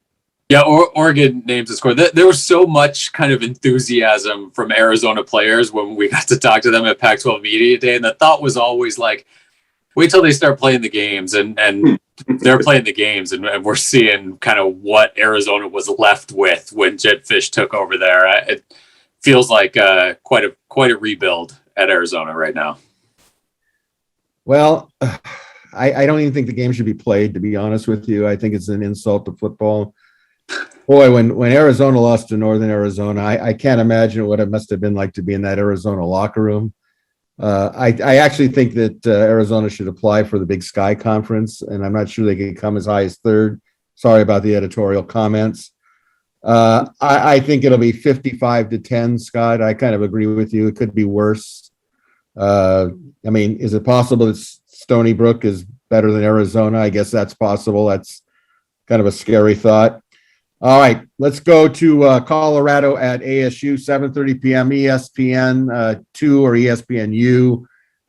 [SPEAKER 4] Yeah, Oregon names the score. There was so much kind of enthusiasm from Arizona players when we got to talk to them at Pac-12 Media Day, and the thought was always like, wait till they start playing the games, and they're playing the games, and we're seeing kind of what Arizona was left with when Jedd Fisch took over there. It feels like quite a rebuild at Arizona right now.
[SPEAKER 1] Well, I don't even think the game should be played, to be honest with you. I think it's an insult to football. Boy, when Arizona lost to Northern Arizona, I can't imagine what it must have been like to be in that Arizona locker room. I actually think that Arizona should apply for the Big Sky Conference, and I'm not sure they can come as high as third. Sorry about the editorial comments. I think it'll be 55-10, Scott. I kind of agree with you. It could be worse. I mean, is it possible that Stony Brook is better than Arizona? I guess that's possible. That's kind of a scary thought. All right, let's go to Colorado at ASU, 7:30 p.m. ESPN 2 or ESPNU.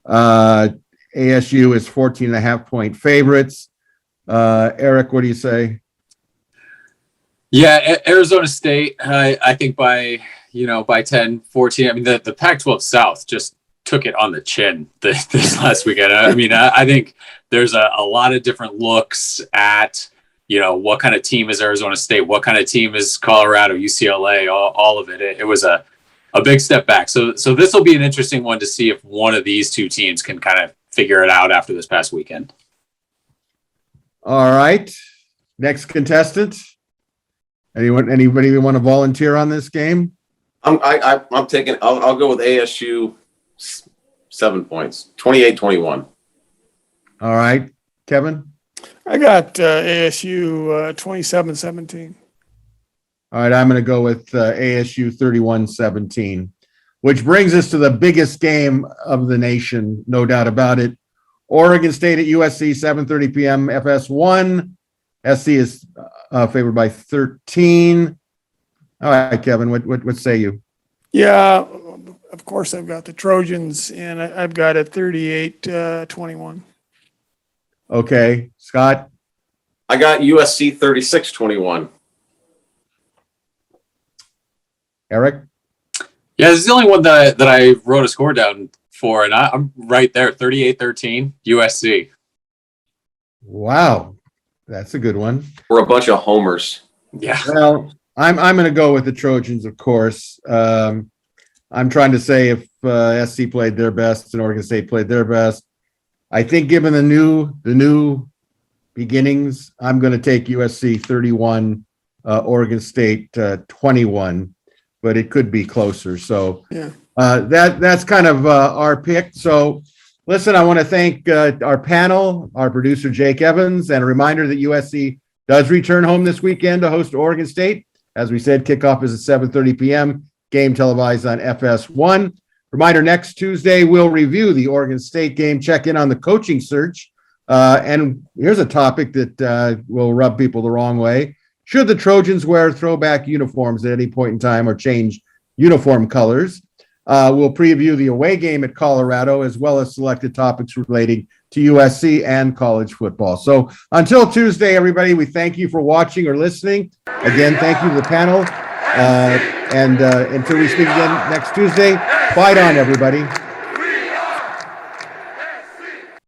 [SPEAKER 1] ASU is 14.5-point favorites. Erik, what do you say?
[SPEAKER 4] Yeah, Arizona State, I think by 10, 14. I mean, the Pac-12 South just took it on the chin this last weekend. I mean, I think there's a lot of different looks at, what kind of team is Arizona State? What kind of team is Colorado, UCLA, all of it. It was a big step back. So this will be an interesting one to see if one of these two teams can kind of figure it out after this past weekend.
[SPEAKER 1] All right. Next contestant. Anybody want to volunteer on this game?
[SPEAKER 2] I'll go with ASU 7 points, 28-21.
[SPEAKER 1] All right. Kevin?
[SPEAKER 3] I got ASU 27-17.
[SPEAKER 1] All right, I'm going to go with ASU 31-17, which brings us to the biggest game of the nation, no doubt about it. Oregon State at USC, 7:30 p.m. FS1. SC is favored by 13. All right, Kevin, what say you?
[SPEAKER 3] Yeah, of course I've got the Trojans, and I've got it 38-21.
[SPEAKER 1] Okay, Scott?
[SPEAKER 2] I got USC 36-21.
[SPEAKER 1] Erik?
[SPEAKER 4] Yeah, this is the only one that I wrote a score down for, and I'm right there, 38-13, USC.
[SPEAKER 1] Wow, that's a good one.
[SPEAKER 2] We're a bunch of homers.
[SPEAKER 4] Yeah.
[SPEAKER 1] Well, I'm going to go with the Trojans, of course. I'm trying to say if SC played their best and Oregon State played their best. I think given the new beginnings, I'm going to take USC 31, Oregon State 21, but it could be closer. So
[SPEAKER 3] Yeah.
[SPEAKER 1] that's kind of our pick. So listen, I want to thank our panel, our producer Jake Evans, and a reminder that USC does return home this weekend to host Oregon State. As we said, kickoff is at 7:30 p.m. Game televised on FS1. Reminder, next Tuesday, we'll review the Oregon State game, check in on the coaching search. And here's a topic that will rub people the wrong way. Should the Trojans wear throwback uniforms at any point in time or change uniform colors? We'll preview the away game at Colorado, as well as selected topics relating to USC and college football. So until Tuesday, everybody, we thank you for watching or listening. Again, thank you to the panel. And until we speak again next Tuesday, fight on, everybody.